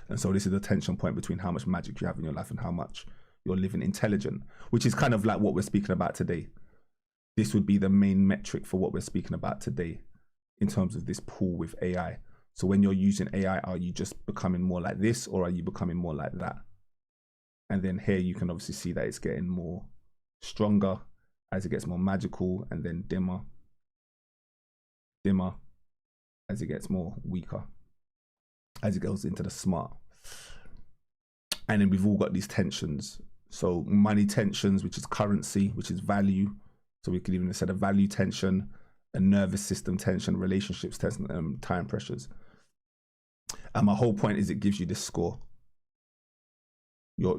And so this is the tension point between how much magic you have in your life and how much you're living intelligent, which is kind of like what we're speaking about today. This would be the main metric for what we're speaking about today in terms of this pool with AI. So when you're using AI, are you just becoming more like this, or are you becoming more like that? And then here you can obviously see that it's getting more stronger as it gets more magical, and then dimmer as it gets more weaker, as it goes into the smart. And then we've all got these tensions. So money tensions, which is currency, which is value. So we could even set a value tension, a nervous system tension, relationships tension, time pressures. And my whole point is it gives you this score, your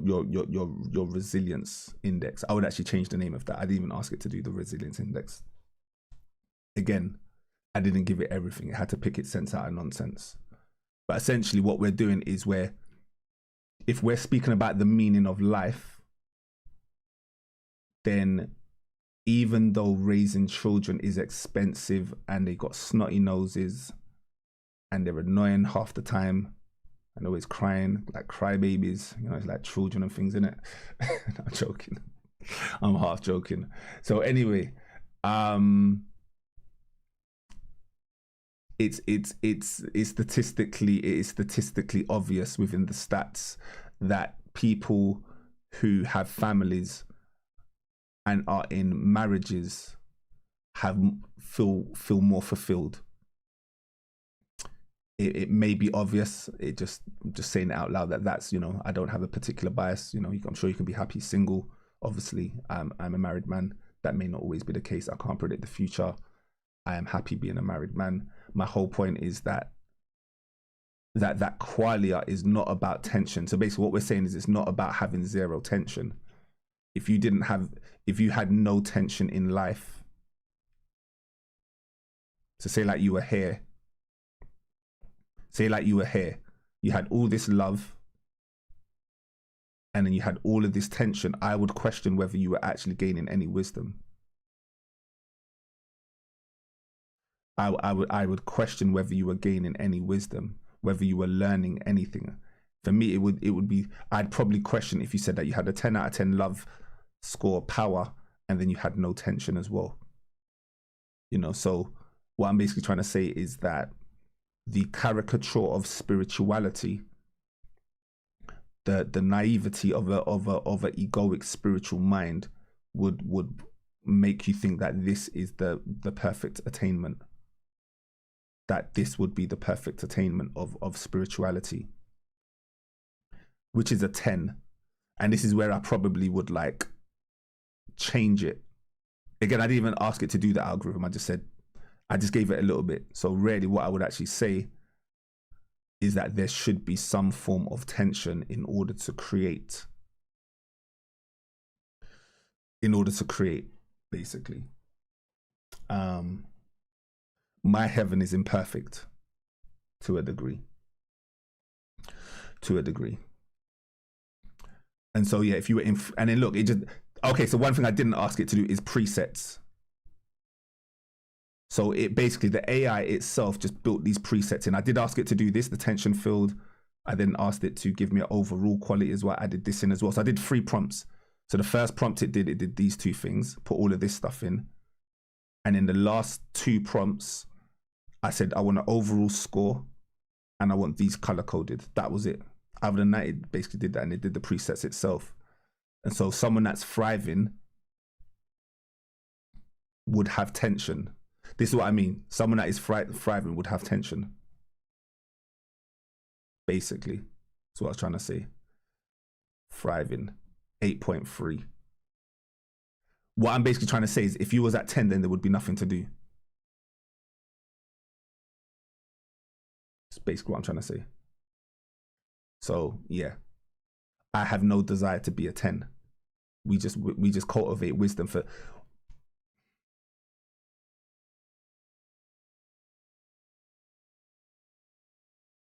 resilience index. I would actually change the name of that. I didn't even ask it to do the resilience index. Again, I didn't give it everything. It had to pick its sense out of nonsense. But essentially what we're doing is if we're speaking about the meaning of life, then even though raising children is expensive and they got snotty noses and they're annoying half the time and always crying like crybabies, you know, it's like children and things, innit? I'm joking. I'm half joking. So anyway, it's statistically obvious within the stats that people who have families and are in marriages feel more fulfilled. It may be obvious. I'm just saying it out loud that's, you know, I don't have a particular bias. You know, I'm sure you can be happy single. Obviously, I'm a married man. That may not always be the case. I can't predict the future. I am happy being a married man. My whole point is that qualia is not about tension. So basically what we're saying is it's not about having zero tension. If you had no tension in life, so say like you were here, you had all this love, and then you had all of this tension, I would question whether you were actually gaining any wisdom. I would question whether you were gaining any wisdom, whether you were learning anything. For me, it would be, I'd probably question if you said that you had a 10 out of 10 love score power, and then you had no tension as well. You know, so what I'm basically trying to say is that the caricature of spirituality, the naivety of a egoic spiritual mind would make you think that this is the perfect attainment, that this would be the perfect attainment of spirituality, which is a 10. And this is where I probably would like change it. Again, I didn't even ask it to do the algorithm. I just gave it a little bit. So really what I would actually say is that there should be some form of tension in order to create, basically. My heaven is imperfect to a degree. And so, yeah, if you were in, and then look, it just, okay, so one thing I didn't ask it to do is presets. So it basically, the AI itself just built these presets in. I did ask it to do this, the tension field. I then asked it to give me an overall quality as well. I added this in as well. So I did 3 prompts. So the first prompt it did these 2 things, put all of this stuff in. And in the last 2 prompts, I said, I want an overall score and I want these color coded. That was it. Other than that, it basically did that, and it did the presets itself. And so someone that's thriving would have tension. This is what I mean. Someone that is thriving would have tension. Basically, that's what I was trying to say. Thriving, 8.3. What I'm basically trying to say is if you was at 10, then there would be nothing to do. That's basically what I'm trying to say. So yeah, I have no desire to be a 10. We just cultivate wisdom for.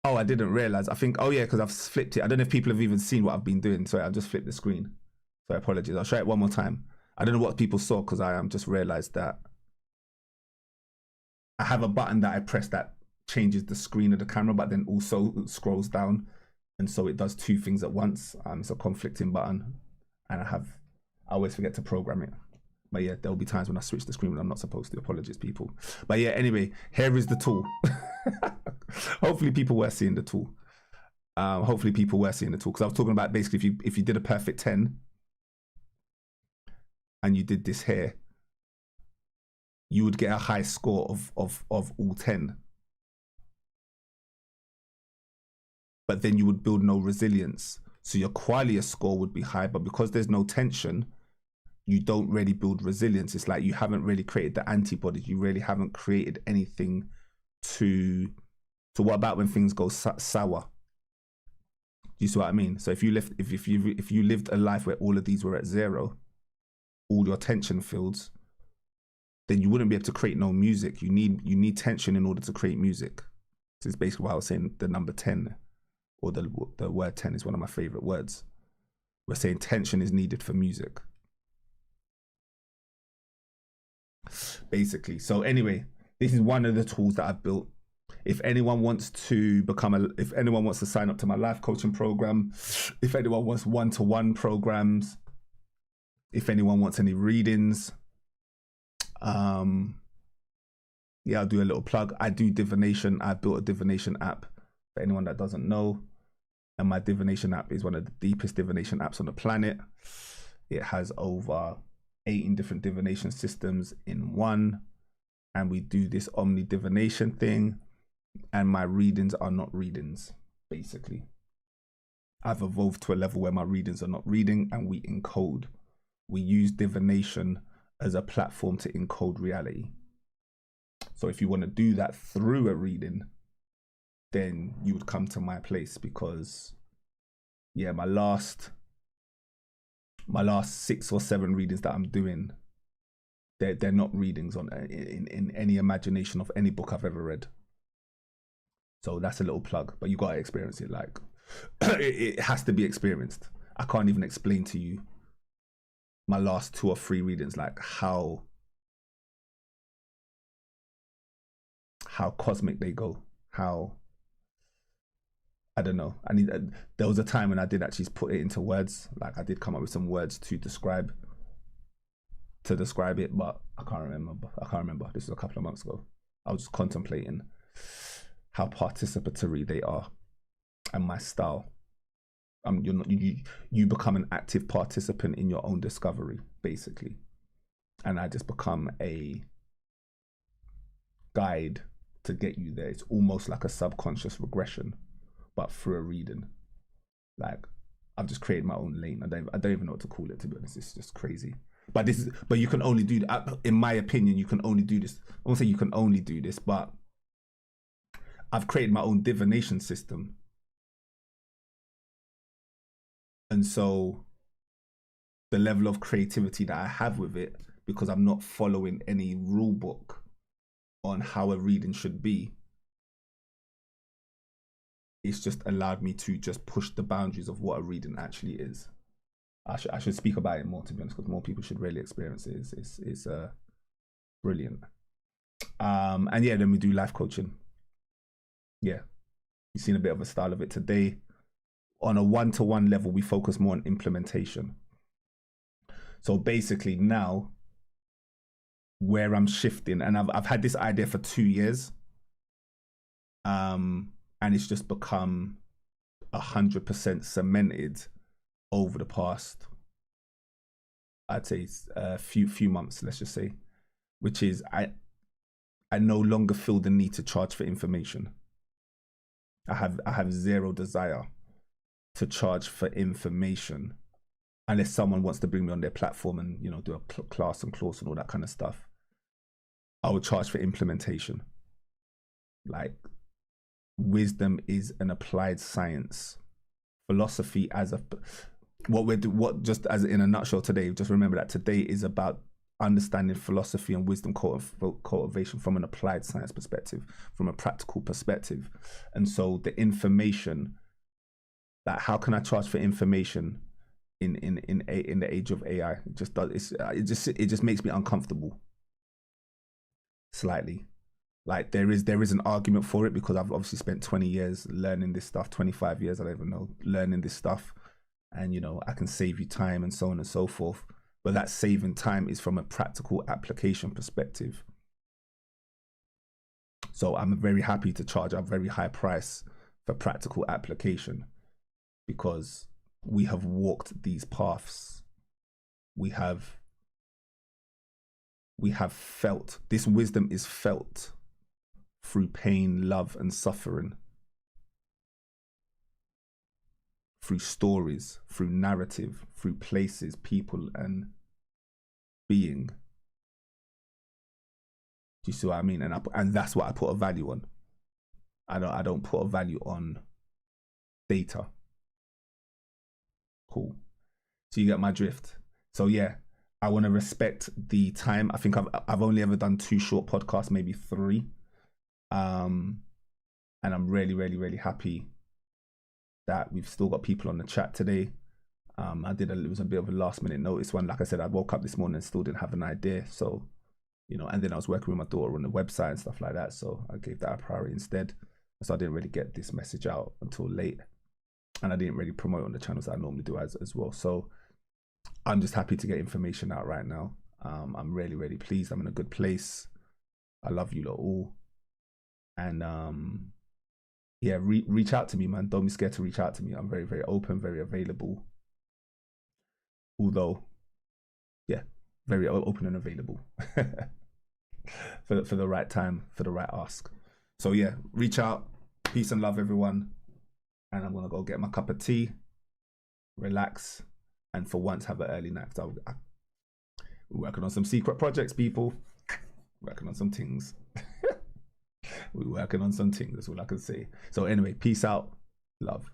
Oh, I didn't realize. I think, oh yeah, because I've flipped it. I don't know if people have even seen what I've been doing. Sorry, I've just flipped the screen. So apologies. I'll show it one more time. I don't know what people saw because I just realized that I have a button that I press that changes the screen of the camera, but then also scrolls down. And so it does 2 things at once. It's a conflicting button. And I always forget to program it. But yeah, there'll be times when I switch the screen when I'm not supposed to. Apologies, people. But yeah, anyway, here is the tool. Hopefully people were seeing the tool. Because I was talking about basically if you did a perfect 10 and you did this here, you would get a high score of all 10. But then you would build no resilience. So your qualia score would be high, but because there's no tension, you don't really build resilience. It's like you haven't really created the antibodies. You really haven't created anything to what about when things go sour? Do you see what I mean? So if you lived a life where all of these were at 0, all your tension fields, then you wouldn't be able to create no music. You need tension in order to create music. So it's basically why I was saying the number 10, or the word 10 is one of my favorite words. We're saying tension is needed for music. Basically. So anyway, this is one of the tools that I've built. If anyone wants to sign up to my life coaching program, if anyone wants one-to-one programs, if anyone wants any readings, yeah, I'll do a little plug. I do divination. I built a divination app for anyone that doesn't know. And my divination app is one of the deepest divination apps on the planet. It has over 18 different divination systems in one. And we do this omni divination thing. And my readings are not readings, basically. I've evolved to a level where my readings are not reading and we encode. We use divination as a platform to encode reality. So if you want to do that through a reading, then you would come to my place, because yeah, my last 6 or 7 readings that I'm doing, they're not readings on in any imagination of any book I've ever read. So that's a little plug, but you gotta experience it. Like it has to be experienced. I can't even explain to you my last 2 or 3 readings, like how cosmic they go, how, I don't know. I need. There was a time when I did actually put it into words. Like I did come up with some words to describe it, but I can't remember. This was a couple of months ago. I was just contemplating how participatory they are and my style. You become an active participant in your own discovery, basically, and I just become a guide to get you there. It's almost like a subconscious regression, but through a reading. Like I've just created my own lane. I don't even know what to call it, to be honest. It's just crazy. But you can only do that. In my opinion, you can only do this. I won't say you can only do this, but I've created my own divination system. And so the level of creativity that I have with it, because I'm not following any rule book on how a reading should be, it's just allowed me to just push the boundaries of what a reading actually is. I should speak about it more, to be honest, because more people should really experience it. It's brilliant. And yeah, then we do life coaching. Yeah, you've seen a bit of a style of it today. On a one-to-one level, we focus more on implementation. So basically now, where I'm shifting, and I've had this idea for 2 years, and it's just become 100% cemented over the past, I'd say, a few months, let's just say, which is I no longer feel the need to charge for information. I have zero desire to charge for information unless someone wants to bring me on their platform and, you know, do a class and course and all that kind of stuff. I would charge for implementation. Like, wisdom is an applied science. Philosophy as just as in a nutshell today, just remember that today is about understanding philosophy and wisdom cultivation from an applied science perspective, from a practical perspective. And so the information, that how can I charge for information in the age of AI? It just makes me uncomfortable slightly. Like there is an argument for it, because I've obviously spent 20 years learning this stuff, 25 years, I don't even know, learning this stuff. And, you know, I can save you time and so on and so forth. But that saving time is from a practical application perspective. So I'm very happy to charge a very high price for practical application, because we have walked these paths. We have felt, this wisdom is felt through pain, love, and suffering, through stories, through narrative, through places, people, and being. Do you see what I mean? And that's what I put a value on. I don't put a value on data. Cool. So you get my drift. So yeah, I want to respect the time. I think I've only ever done 2 short podcasts, maybe 3. And I'm really, really, really happy that we've still got people on the chat today. It was a bit of a last minute notice one. Like I said, I woke up this morning and still didn't have an idea. So, you know, and then I was working with my daughter on the website and stuff like that. So I gave that a priority instead. So I didn't really get this message out until late. And I didn't really promote on the channels that I normally do as well. So I'm just happy to get information out right now. I'm really, really pleased. I'm in a good place. I love you lot all. And yeah, reach out to me, man. Don't be scared to reach out to me. I'm very, very open, very available. Although, yeah, very open and available for the right time, for the right ask. So yeah, reach out. Peace and love, everyone. And I'm gonna go get my cup of tea, relax, and for once have an early night. We're working on some secret projects, people. Working on some things. We're working on some things. That's all I can say. So anyway, peace out. Love.